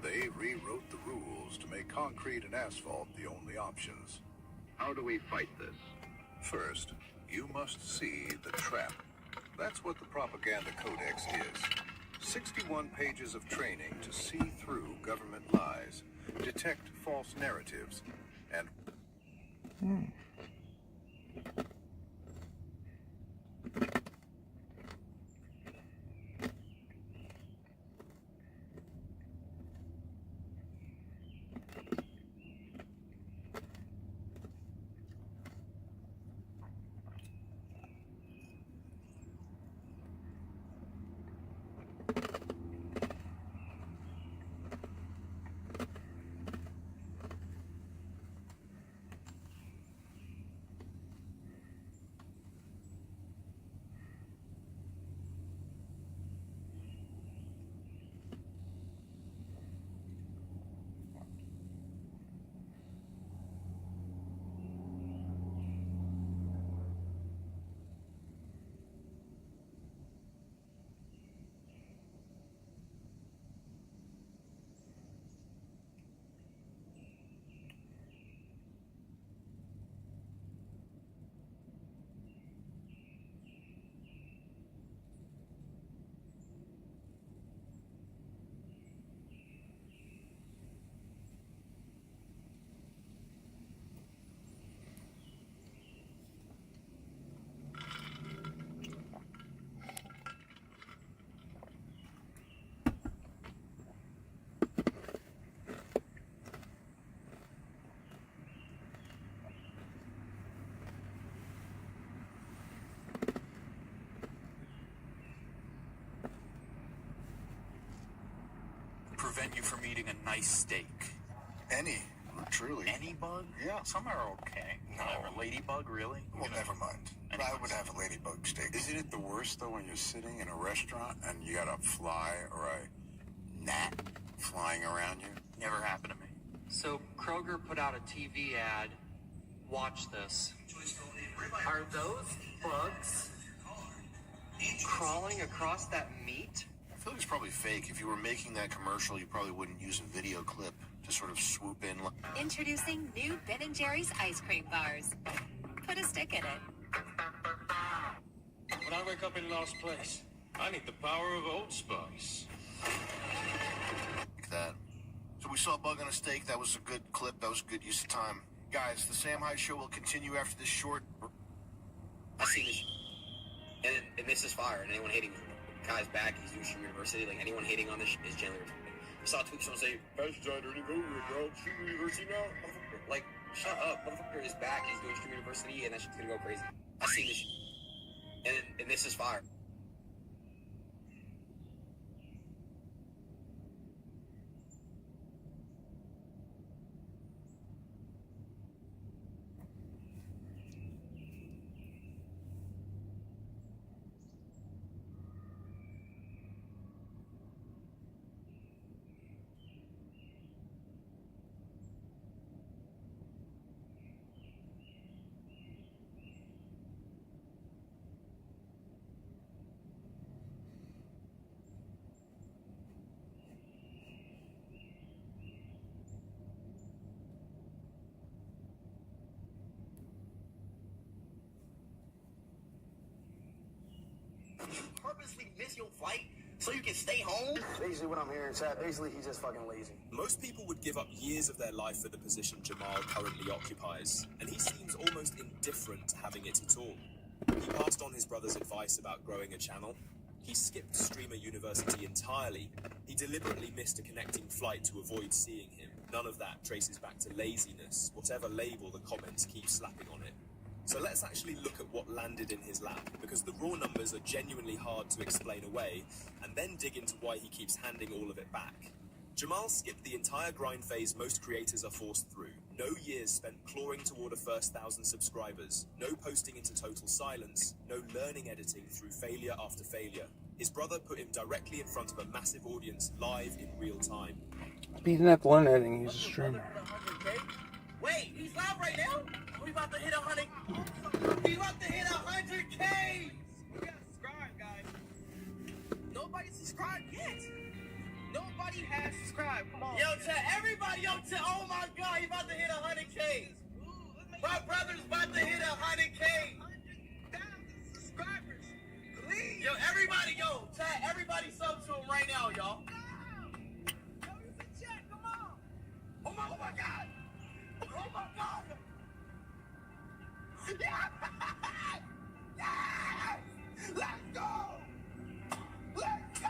They rewrote the rules to make concrete and asphalt the only options. How do we fight this? First, you must see the trap. That's what the Propaganda Codex is. 61 pages of training to see through government lies, detect false narratives, and... Prevent you from eating a nice steak. Any, truly. Any bug? Yeah. Some are okay. No. Whatever. Ladybug, really? Well, never mind. But I would have a ladybug steak. Isn't it the worst, though, when you're sitting in a restaurant and you got a fly or a gnat flying around you? Never happened to me. So Kroger put out a TV ad. Watch this. Are those bugs crawling across that meat? I feel like it's probably fake. If you were making that commercial, you probably wouldn't use a video clip to sort of swoop in. Introducing new Ben & Jerry's ice cream bars. Put a stick in it. When I wake up in last place, I need the power of Old Spice. Like that. So we saw a bug on a steak. That was a good clip. That was a good use of time. Guys, the Sam Hyde Show will continue after this short... I see this. And this is fire. And anyone hating Kai's back, he's doing Stream University. Like, anyone hating on this is generally retarded. I saw a tweet someone say, "Guys, John, go bro. Stream University now." Like, shut up. Motherfucker is back. He's doing Stream University, and that shit's gonna go crazy. I see this. And this is fire. Did you purposely miss your flight so you can stay home? Basically what I'm hearing, Chad, basically he's just fucking lazy. Most people would give up years of their life for the position Jamal currently occupies, and he seems almost indifferent to having it at all. He passed on his brother's advice about growing a channel. He skipped Streamer University entirely. He deliberately missed a connecting flight to avoid seeing him. None of that traces back to laziness, whatever label the comments keep slapping on it. So let's actually look at what landed in his lap, because the raw numbers are genuinely hard to explain away, and then dig into why he keeps handing all of it back. Jamal skipped the entire grind phase most creators are forced through. No years spent clawing toward a first 1,000 subscribers. No posting into total silence. No learning editing through failure after failure. His brother put him directly in front of a massive audience live in real time. He doesn't have to learn editing, he's a streamer. Wait, he's live right now? We about to hit 100. We about to hit 100K. We gotta subscribe, guys. Nobody subscribed yet. Nobody has subscribed. Come on. Yo, chat, everybody, oh my God, he about to hit 100K. My brother's about to hit 100K. 100,000 subscribers. Please. Yo, everybody, chat, everybody sub to him right now, y'all. Yo, use the chat, come on. Oh my God. Oh my God. Yes! Let's go! Let's go!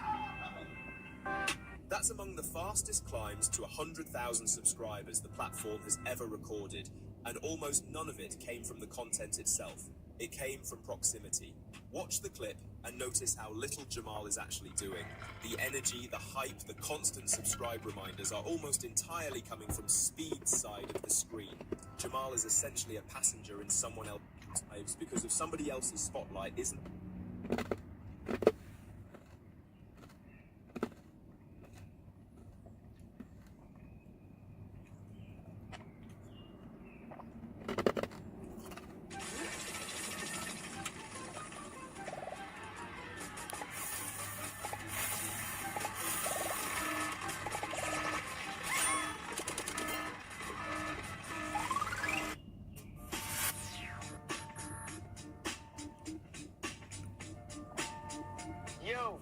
That's among the fastest climbs to 100,000 subscribers the platform has ever recorded, and almost none of it came from the content itself. It came from proximity. Watch the clip and notice how little Jamal is actually doing. The energy, the hype, the constant subscribe reminders are almost entirely coming from Speed's side of the screen. Jamal is essentially a passenger in someone else's lives because if somebody else's spotlight isn't...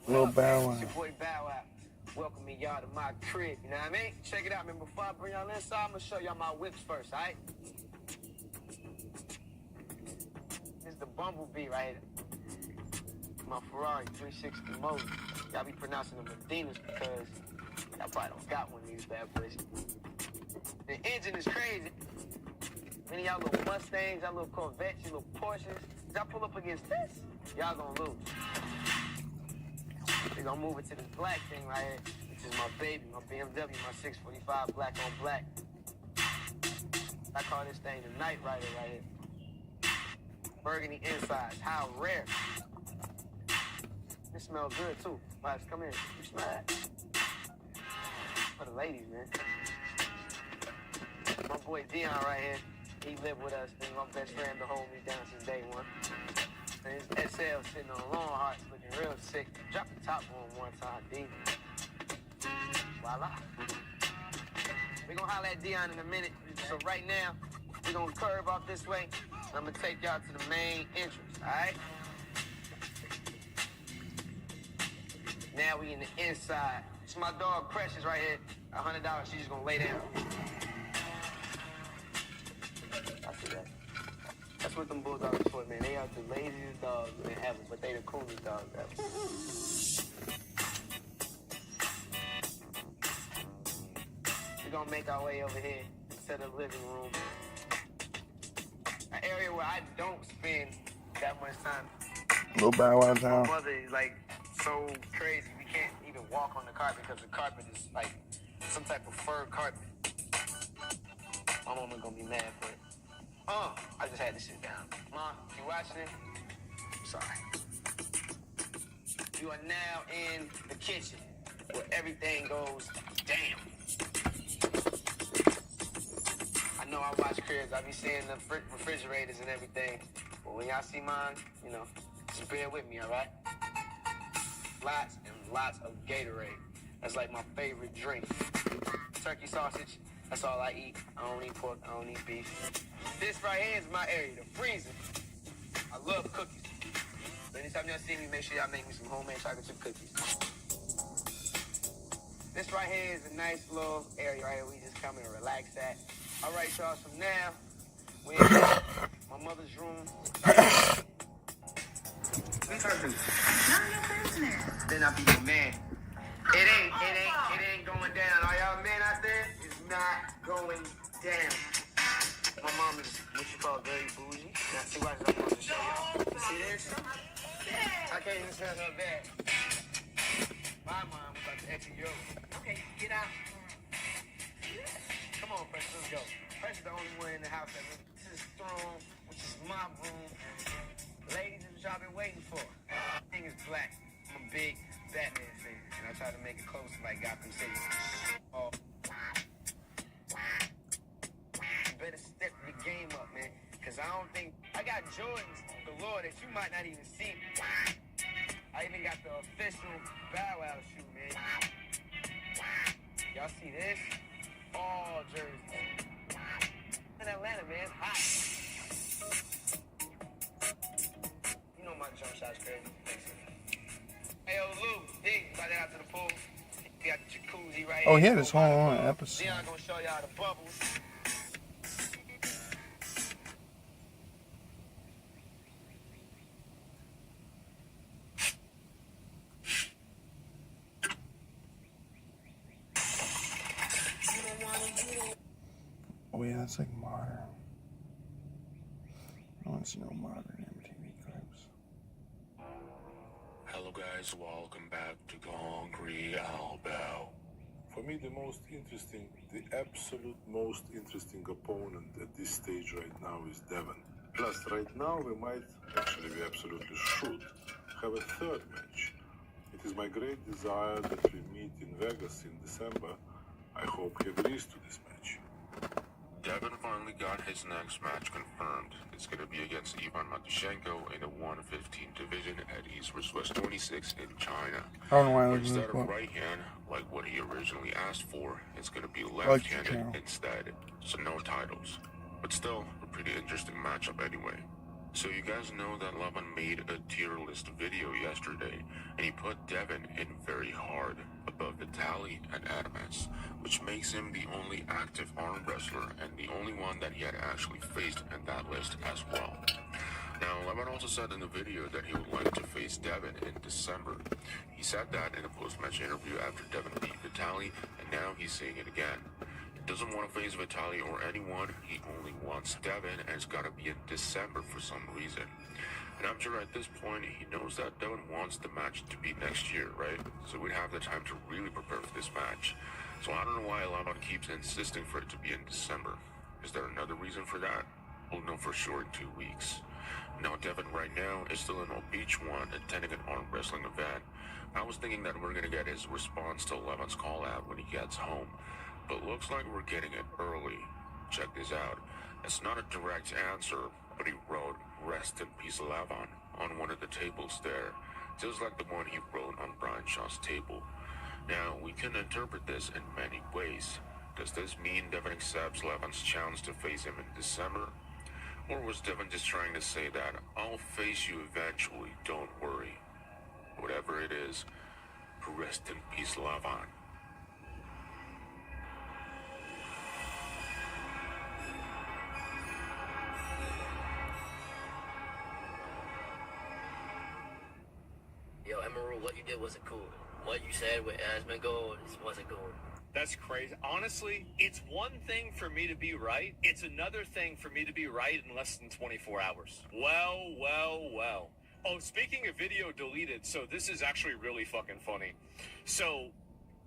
Lil Bow Wow. It's your boy Bow Wow. Welcoming y'all to my crib, you know what I mean? Check it out, man. Before I bring y'all inside, I'm gonna show y'all my whips first, alright? This is the Bumblebee right here. My Ferrari 360 motor. Y'all be pronouncing them Medinas because y'all probably don't got one of these bad boys. The engine is crazy. Many of y'all little Mustangs, y'all little Corvettes, you little Porsches. Y'all pull up against this, y'all gonna lose. We're gonna move it to this black thing right here, which is my baby, my BMW, my 645 black on black. I call this thing the Night Rider right here. Burgundy insides, how rare. It smells good too. Vibes, come in. You smell that? For the ladies, man. My boy Dion right here, he lived with us. He's my best friend to hold me down since day one. And his SL sitting on Long Hearts looking real sick. Drop the top on him one time, D. Voila. We're gonna holler at Dion in a minute. So right now, we're gonna curve off this way. And I'm gonna take y'all to the main entrance, alright? Now we in the inside. It's my dog Precious right here. $100, she's just gonna lay down. I see that. That's what them bulldogs for, man. They are the laziest dogs in ever, but they the coolest dogs ever. We're gonna make our way over here to the living room. An area where I don't spend that much time. Lil Bow Wow My town. mother is like so crazy. We can't even walk on the carpet because the carpet is like some type of fur carpet. My mama gonna be mad for it. I just had to sit down. Mom, you watching it? Sorry. You are now in the kitchen where everything goes down. I know I watch cribs. I be seeing the refrigerators and everything. But when y'all see mine, you know, just bear with me, all right? Lots and lots of Gatorade. That's like my favorite drink. Turkey sausage, that's all I eat. I don't eat pork, I don't eat beef. This right here is my area, the freezer. I love cookies. So anytime y'all see me, make sure y'all make me some homemade chocolate chip cookies. This right here is a nice little area right here we just come and relax at. All right, y'all, so now we're in my mother's room. Then I be the man. It ain't going down. All y'all men out there, it's not going down. My mom is what you call very bougie. Now see what I'm supposed to show y'all. You see this? I can't even tell her that. My mom was about to enter your room. Okay, get out. Come on, Precious, let's go. Precious is the only one in the house that this is throne, which is my room. Ladies, this is what y'all been waiting for. Thing is black. I'm a big Batman fan, and I try to make it close to like Gotham City. Oh. You better step your game up, man, because I don't think... I got Jordans galore that you might not even see. I even got the official Bow Wow shoe, man. Y'all see this? All jerseys. In Atlanta, man, hot. You know my jump shot's crazy. Hey, yo, Lou, dig, about that out to the pool. We got the jacuzzi right here. Oh, he had his whole own episode. Dion gonna show y'all the bubbles. Oh yeah, that's like modern. I want to see no modern MTV clips. Hello guys, welcome back to the Hungry Albo. For me, the absolute most interesting opponent at this stage right now is Devin. Plus, right now we might, actually we absolutely should, have a third match. It is my great desire that we meet in Vegas in December. I hope he agrees to this match. Devin finally got his next match confirmed. It's going to be against Ivan Matushenko in the 115 division at East vs. West 26 in China. I don't know why I was Instead doing of that. right hand, like what he originally asked for, it's going to be like left-handed your channel. instead. So no titles. But still, a pretty interesting matchup anyway. So you guys know that Levin made a tier list video yesterday, and he put Devin in very hard, above Vitaly and Adamas, which makes him the only active arm wrestler and the only one that he had actually faced in that list as well. Now, Levin also said in the video that he would like to face Devin in December. He said that in a post-match interview after Devin beat Vitaly, and now he's saying it again. He doesn't want to face Vitaly or anyone, he only wants Devin, and it's got to be in December for some reason. And I'm sure at this point he knows that Devin wants the match to be next year, right? So we'd have the time to really prepare for this match. So I don't know why Levin keeps insisting for it to be in December. Is there another reason for that? We'll know for sure in 2 weeks. Now Devin right now is still in Old Beach 1 attending an arm wrestling event. I was thinking that we're gonna get his response to Levin's call out when he gets home, but looks like we're getting it early. Check this out. It's not a direct answer, but he wrote "Rest in Peace Levin" on one of the tables there, just like the one he wrote on Brian Shaw's table. Now, we can interpret this in many ways. Does this mean Devin accepts Levin's challenge to face him in December? Or was Devin just trying to say that, I'll face you eventually, don't worry? Whatever it is, rest in peace, Levin. Yo, Emerald, what you did wasn't cool. What you said with Asmongold wasn't cool. That's crazy. Honestly, it's one thing for me to be right. It's another thing for me to be right in less than 24 hours. Well. Oh, speaking of video deleted, so this is actually really fucking funny. So,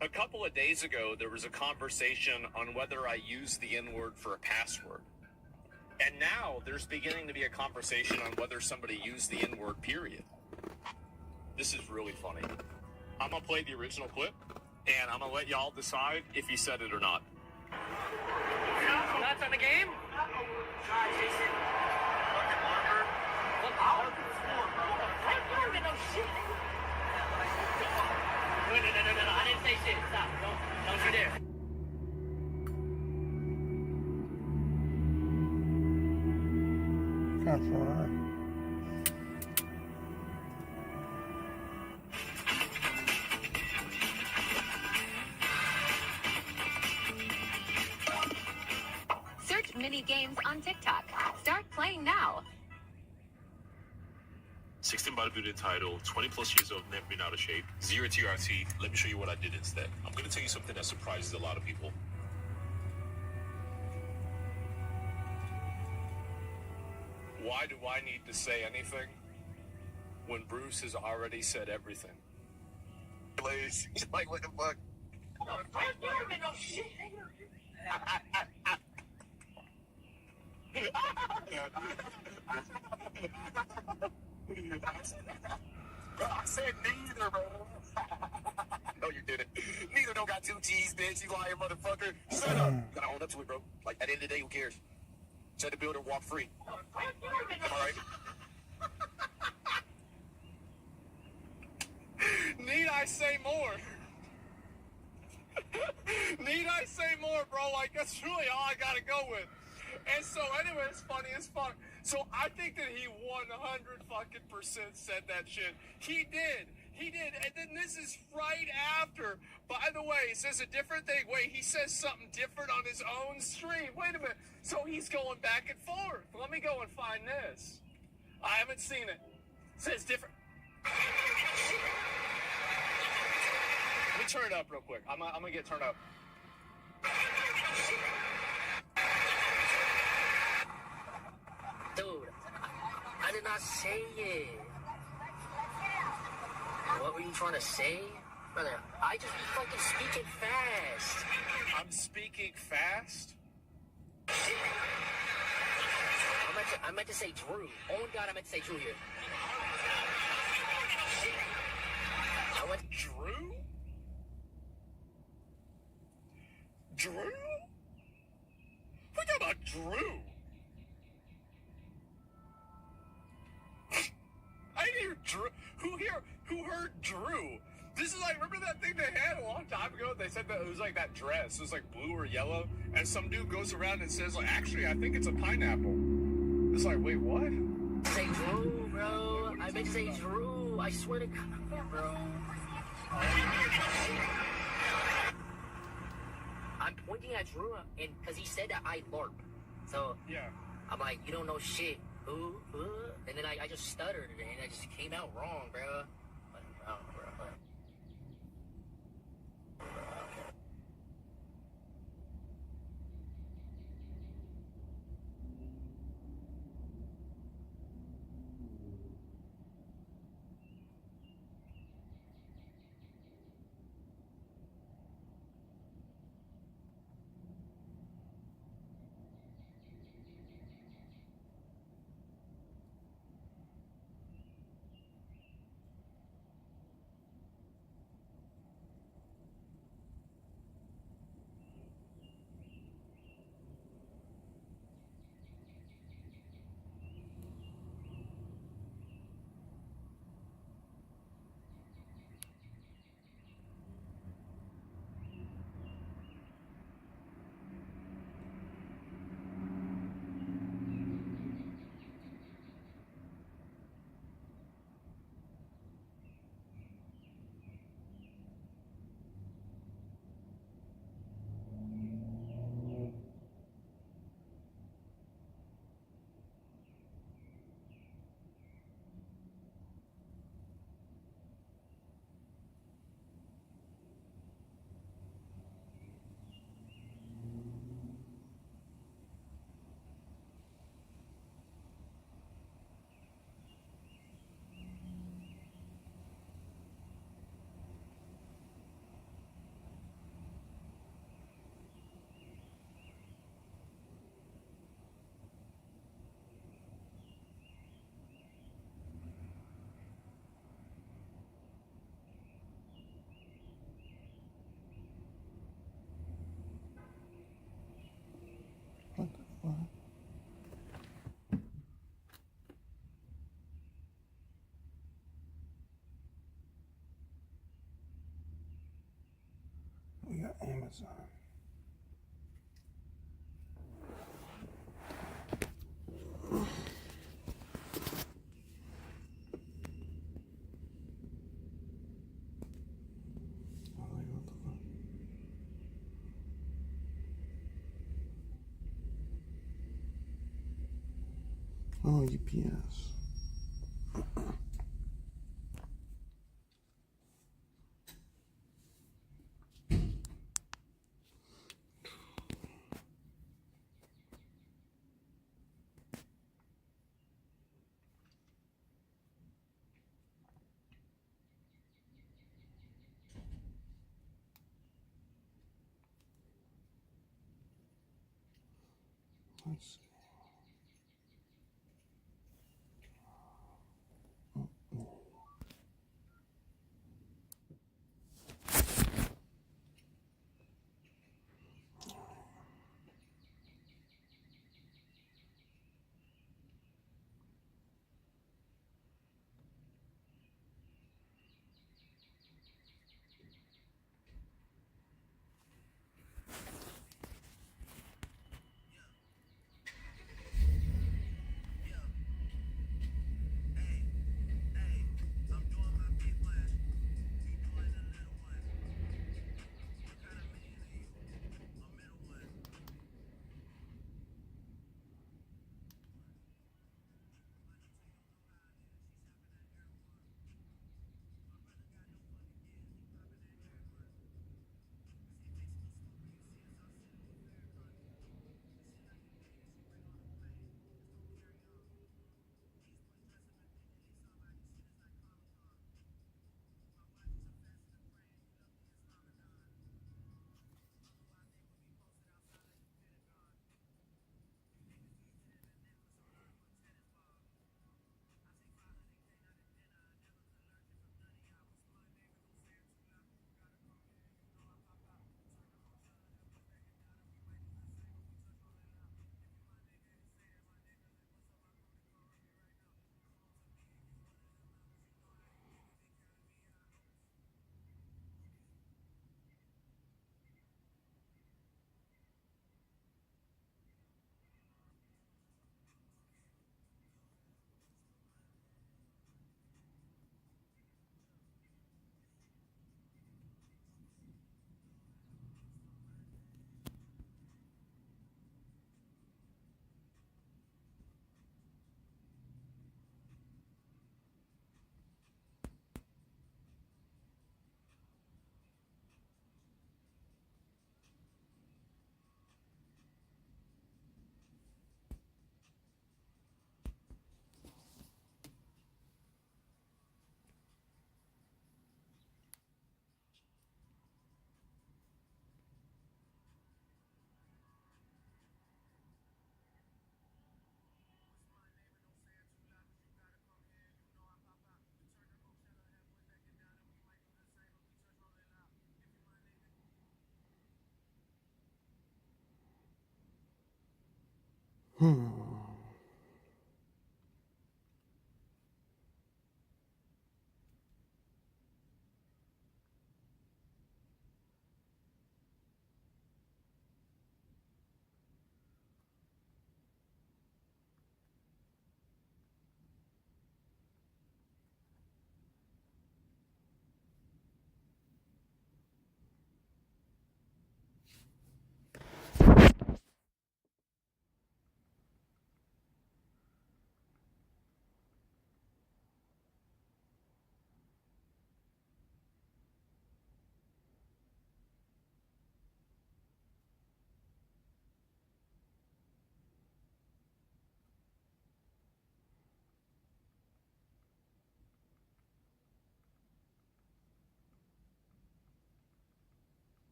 a couple of days ago, there was a conversation on whether I used the N-word for a password. And now, there's beginning to be a conversation on whether somebody used the N-word, period. This is really funny. I'm gonna play the original clip, and I'm gonna let y'all decide if he said it or not. That's on the game? No, I didn't say shit. Stop. Don't you dare. That's alright. mini games on TikTok. Start playing now. 16 bodybuilding title, 20 plus years of never been out of shape, 0 TRT. Let me show you what I did instead. I'm going to tell you something that surprises a lot of people. Why do I need to say anything when Bruce has already said everything? Please. He's like, what the fuck? I said neither, bro. No, you didn't. Neither don't got two T's, bitch. You lying motherfucker. Shut up. You gotta own up to it, bro. Like, at the end of the day, who cares? Shut the building, walk free. All right? Need I say more? Need I say more, bro? Like, that's really all I gotta go with. And so, anyway, it's funny as fuck. So, I think that he 100% said that shit. He did. He did. And then this is right after. By the way, he says a different thing. Wait, he says something different on his own stream. Wait a minute. So, he's going back and forth. Let me go and find this. I haven't seen it. It says different. Let me turn it up real quick. I'm gonna get turned up. Dude, I did not say it. What were you trying to say? Brother, I just be fucking speaking fast. I'm speaking fast? I meant to say Drew. Oh God, I meant to say Drew here. I went Drew? Drew? What about Drew? I hear Drew. Who heard Drew? This is like, remember that thing they had a long time ago? They said that it was like that dress. It was like blue or yellow. And some dude goes around and says, like, actually, I think it's a pineapple. It's like, wait, what? Say Drew, bro. I meant to say Drew. I swear to God, bro. I'm pointing at Drew, and because he said that I LARP. So, yeah. I'm like, you don't know shit. Who? And then I just stuttered, and I just came out wrong, bro. We got Amazon. Oh, UPS. Let's see.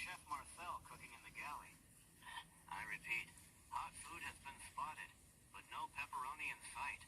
Chef Marcel cooking in the galley. I repeat, hot food has been spotted, but no pepperoni in sight.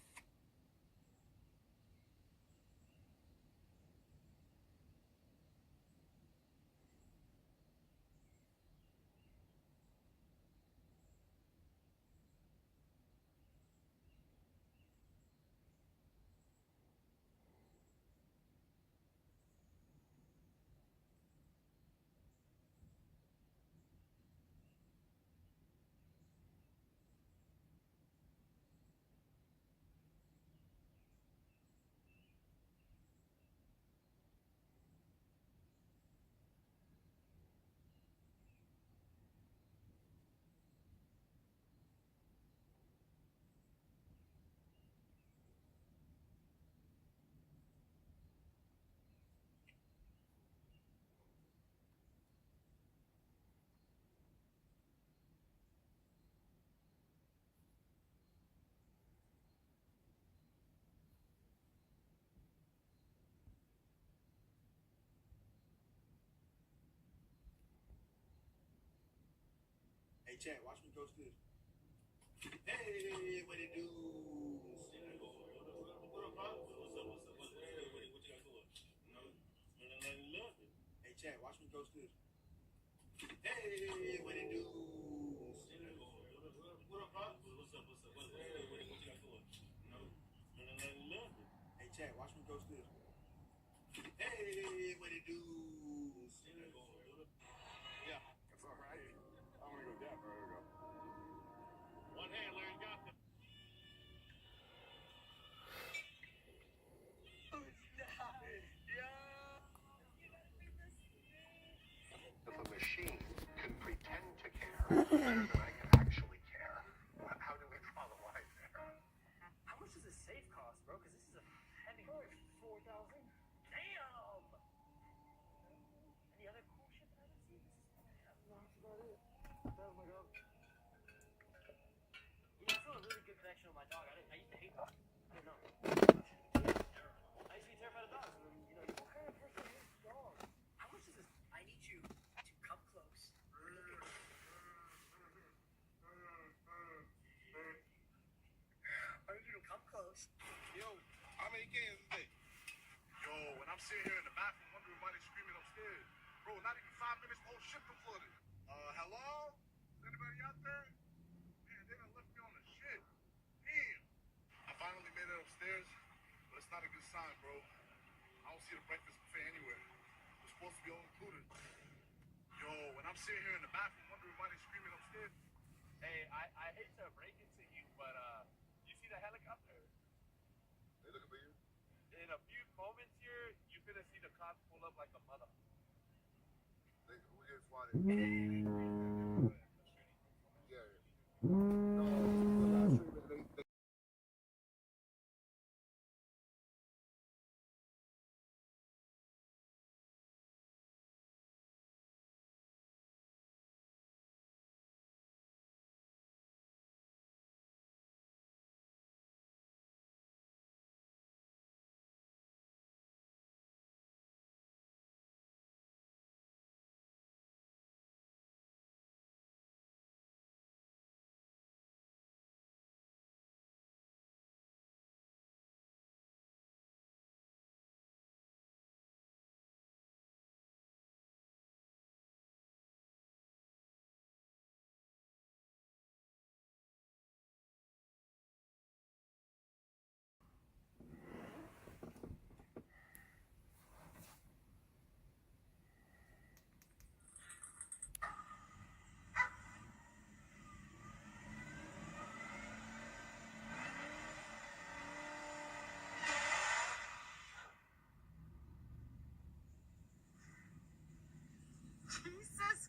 Hey, Chad, watch me coach this. Hey, what it do? Hey, Chad, watch me coach this. Hey, what it do? Hey, Chad, watch me coach this. Hey, what it do? Yeah, that's all right. I'm gonna go down. There we go. One hand, Larry, got them. If a machine can pretend to care better than I can actually care, how do we draw the line there? How much does a safe cost, bro? Because this is a heavy lift. 4,000. Damn! Any other cool shit that I haven't seen? No, that's about it. Oh my god. Yeah, I feel a really good connection with my dog. I used to hate dogs. I didn't know. I used to be terrified of dogs, and then, you know, what kind of person hates dogs? How much is this? I need you to come close. I need you to come close. Yo, how many games today? Yo, when I'm sitting here in the bathroom wondering why they screaming upstairs. Bro, not even 5 minutes, whole ship done flooded. Hello? Is anybody out there? Man, they done left me on the shit. Damn. I finally made it upstairs, but it's not a good sign, bro. I don't see the breakfast buffet anywhere. It's supposed to be all included. Yo, when I'm sitting here in the bathroom wondering why they screaming upstairs. Hey, I hate to break it to you, but you see the helicopter? They looking for you. In a few moments here, you're gonna see the cops pull up like a mother. Who gets why Jesus.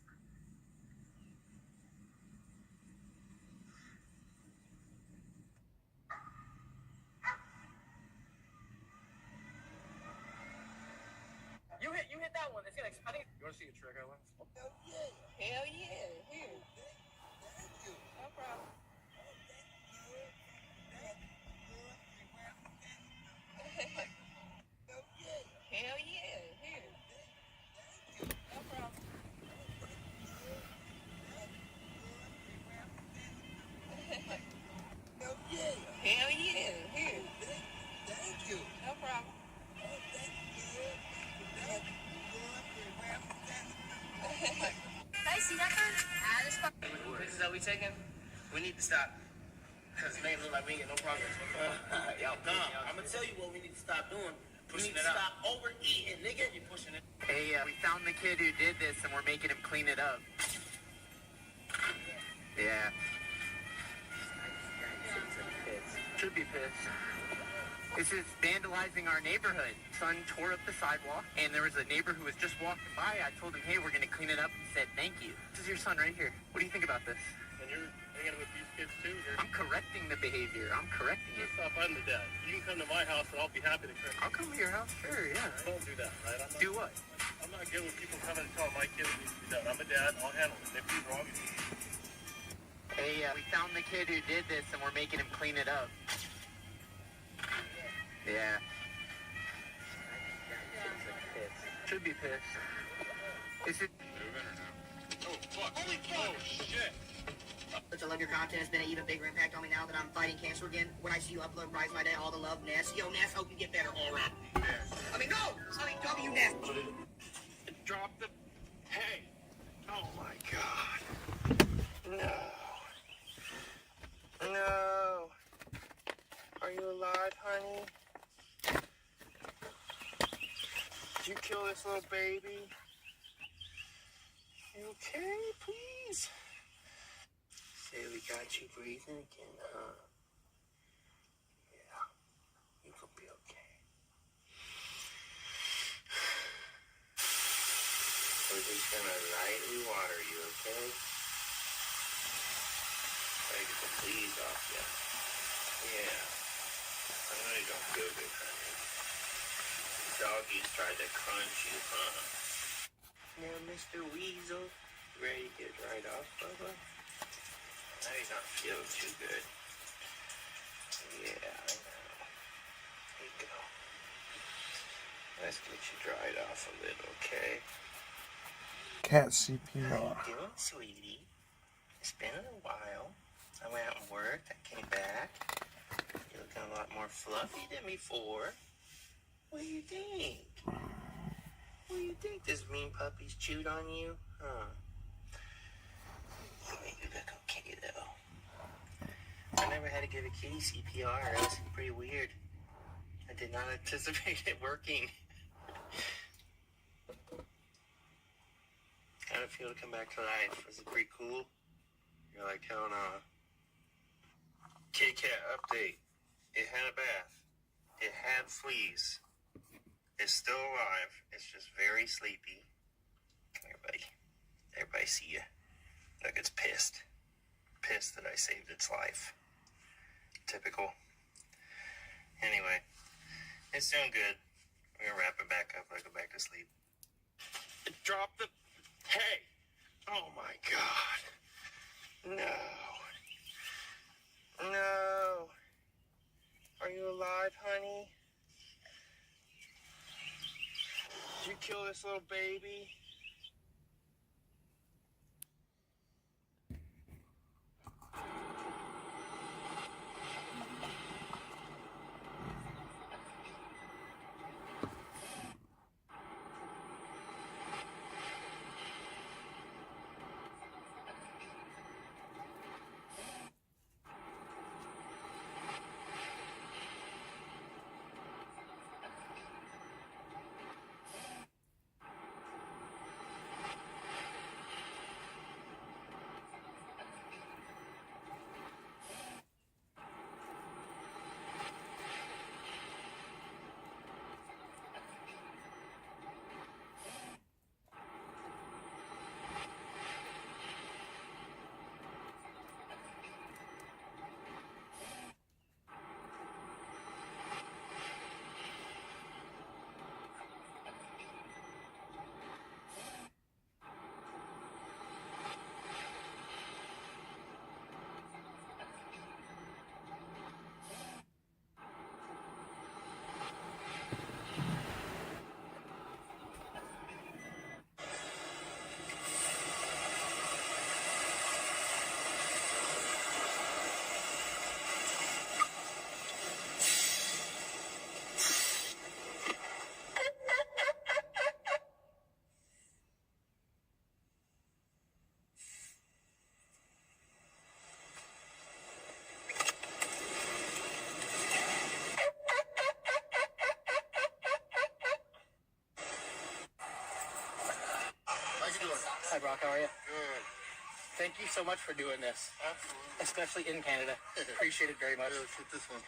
You hit that one. It's gonna. I think. You wanna see a trick I learned? Hell yeah. Here. No problem. Hell yeah. Here. No problem. chances are we taking? We need to stop. Because it may look like we ain't get no progress. Yo, I'm gonna tell you what we need to stop doing. We need to it out. stop overeating, nigga. You're pushing it. Hey, we found the kid who did this, and we're making him clean it up. Yeah. Should be pissed. This is vandalizing our neighborhood. Son tore up the sidewalk, and there was a neighbor who was just walking by. I told him, hey, we're going to clean it up. He said, thank you. This is your son right here. What do you think about this? And you're hanging with these kids too? I'm correcting the behavior. I'm correcting it. Stop, I'm the dad. You can come to my house and I'll be happy to correct. I'll come to your house, sure, yeah. Don't do that, right? Do what? I'm not good with people coming and telling my kid it needs to be done. I'm a dad. I'll handle it. If he's wrong, Hey, we found the kid who did this, and we're making him clean it up. Yeah. Should be pissed. Is it? Oh, fuck. Holy fuck. Oh, shit. Such a love your content has been an even bigger impact on me now that I'm fighting cancer again. When I see you upload Rise My Day, all the love, Ness. Yo, Ness, hope you get better. All right. I mean, no! I mean, W, Ness. Drop the... Hey. Oh my God. No. No. Are you alive, honey? Did you kill this little baby? You okay, please? Say we got you breathing again, huh? Yeah. You gonna be okay. We're just gonna lightly water you, okay? Try to get the fleas off you. Yeah. I know you don't feel good, honey. Doggies tried to crunch you, huh? Now, Mr. Weasel, ready to get right off, Bubba? I know you're not feeling too good. Yeah, I know. Here you go. Let's get you dried off a little, okay? Cat How CPR. you doing, sweetie? It's been a while. I went out and worked. I came back. You're looking a lot more fluffy than before. What do you think? What do you think? This mean puppy's chewed on you? Huh? You look okay, though. I never had to give a kitty CPR. That was pretty weird. I did not anticipate it working. How did it feel to come back to life? Was it pretty cool? You're like, hell no. Kitty cat update. It had a bath. It had fleas. It's still alive. It's just very sleepy. Everybody see you. Look, it's pissed. Pissed that I saved its life. Typical. Anyway, it's doing good. We're gonna wrap it back up. Let it go back to sleep. Drop the... Hey! Oh my God. No. No. Are you alive, honey? Did you kill this little baby? Rock. How are you? Good. Thank you so much for doing this, Absolutely. especially in Canada. Appreciate it very much. Yeah, let's hit this one.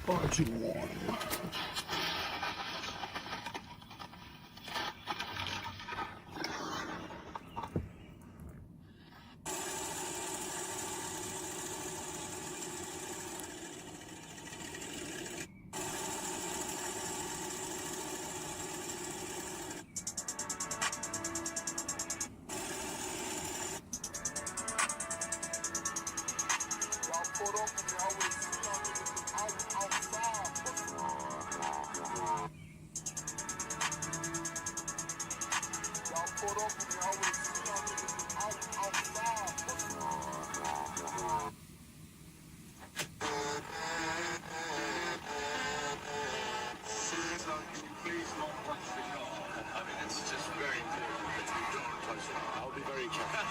Part 1. I'll be very careful.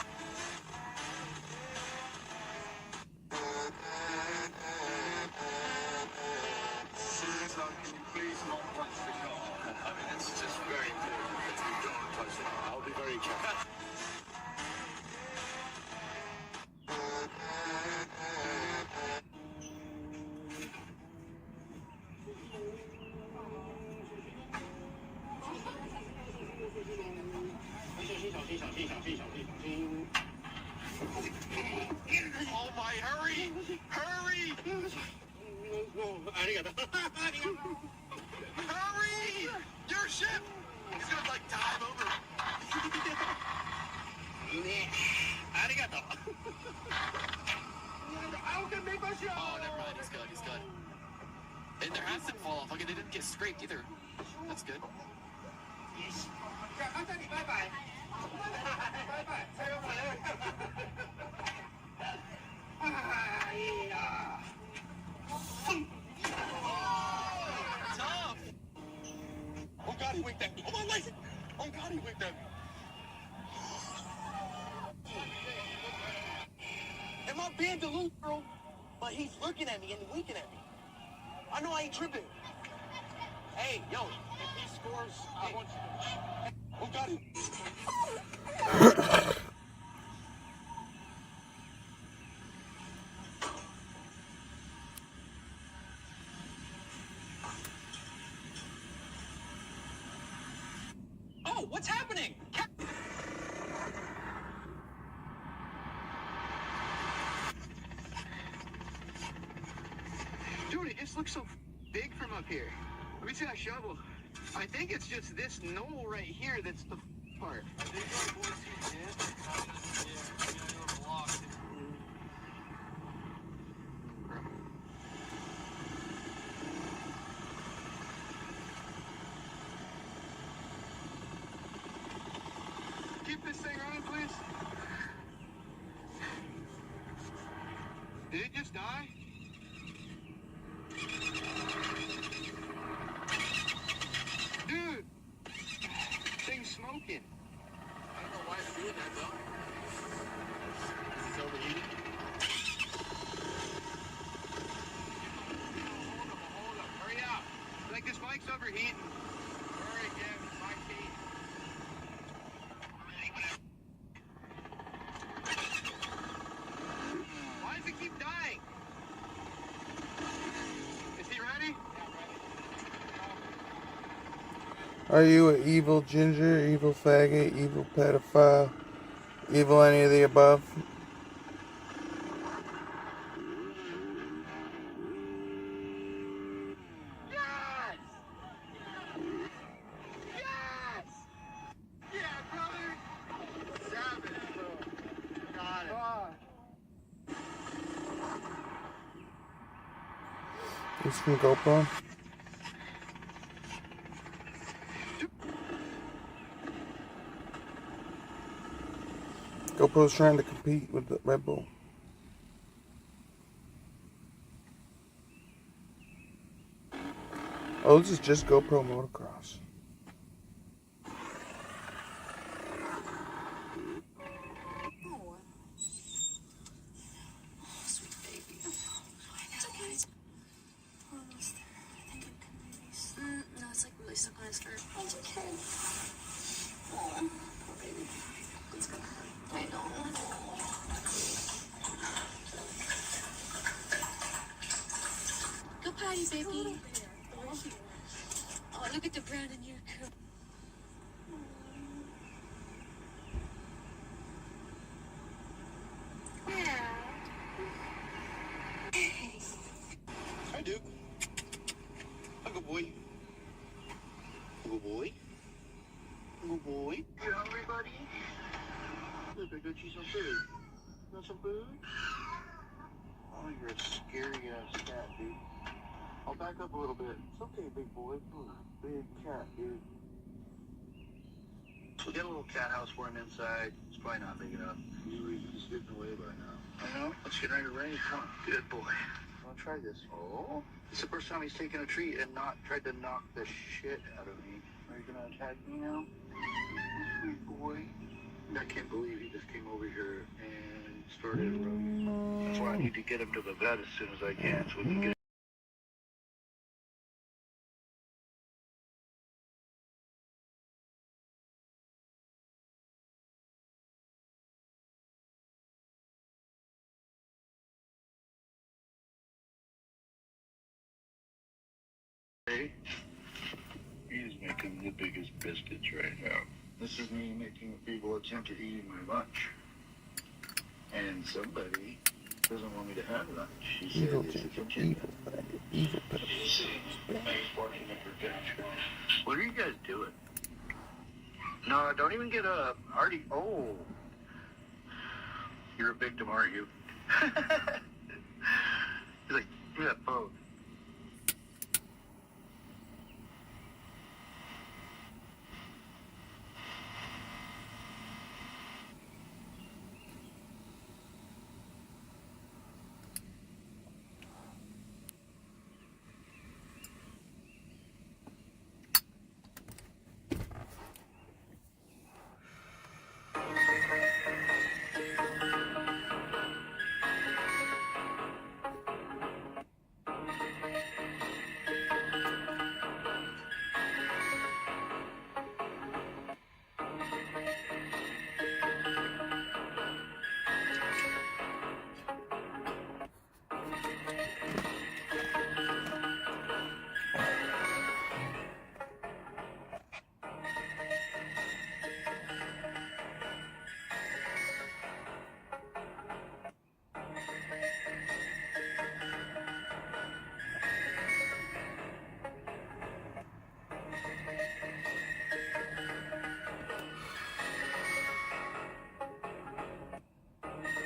I'll be very careful. Oh my, hurry! Hurry! Hurry! Your ship! He's gonna like dive over. Arigato. Oh, never mind. He's good. He's good. And their hats didn't fall off. Okay, they didn't get scraped either. That's good. Bye-bye. Tough. Oh God, he winked at me. Oh my life. Oh God, he winked at me. Am I being delusional? But he's looking at me and winking at me. I know I ain't tripping. Hey, yo, if he scores, I want you to... Oh, got him. Oh, what's happening? Dude, it just looks so big from up here. Let me see that shovel. I think it's just this knoll right here that's the part. Keep this thing running, please. Did it just die? Dude! Thing's smoking. I don't know why it's doing that though. It's overheating. Hold up. Hurry up. Like this bike's overheating. Hurry, Kev. It's my key. Why does it keep dying? Is he ready? Are you an evil ginger, evil faggot, evil pedophile, evil any of the above? Yes! Yes! Yeah, brother! Savage, bro. Got it. This from GoPro? GoPro's trying to compete with the Red Bull. Oh, this is just GoPro motocross. Oh, sweet baby. really stuck on his skirt. It's okay. Oh, poor baby. It's gonna hurt. I know. Go potty, baby. Oh, look at the brown in your coat. Yeah. Hi, Duke. Hi, good boy. Good boy. Good boy. You hungry, buddy? Look, I got you some food. Want some food? Oh, you're a scary ass cat, dude. I'll back up a little bit. It's okay, big boy. Big cat, dude. We'll get a little cat house for him inside. It's probably not big enough. He's getting away by now. I know. Let's get ready to rain. Come on. Good boy. Want to try this? Oh. It's the first time he's taken a treat and not tried to knock the shit out of me. Are you going to attack me now? Sweet boy. I can't believe he just came over here and started rubbing. That's why I need to get him to the vet as soon as I can so we can get He's making the biggest biscuits right now. This is me making a feeble attempt at eating my lunch. And somebody doesn't want me to have lunch. She said it's a kitchen. She's barking at her desk. What are you guys doing? No, don't even get up. Already. Oh. You're a victim, aren't you? He's like, give me that phone.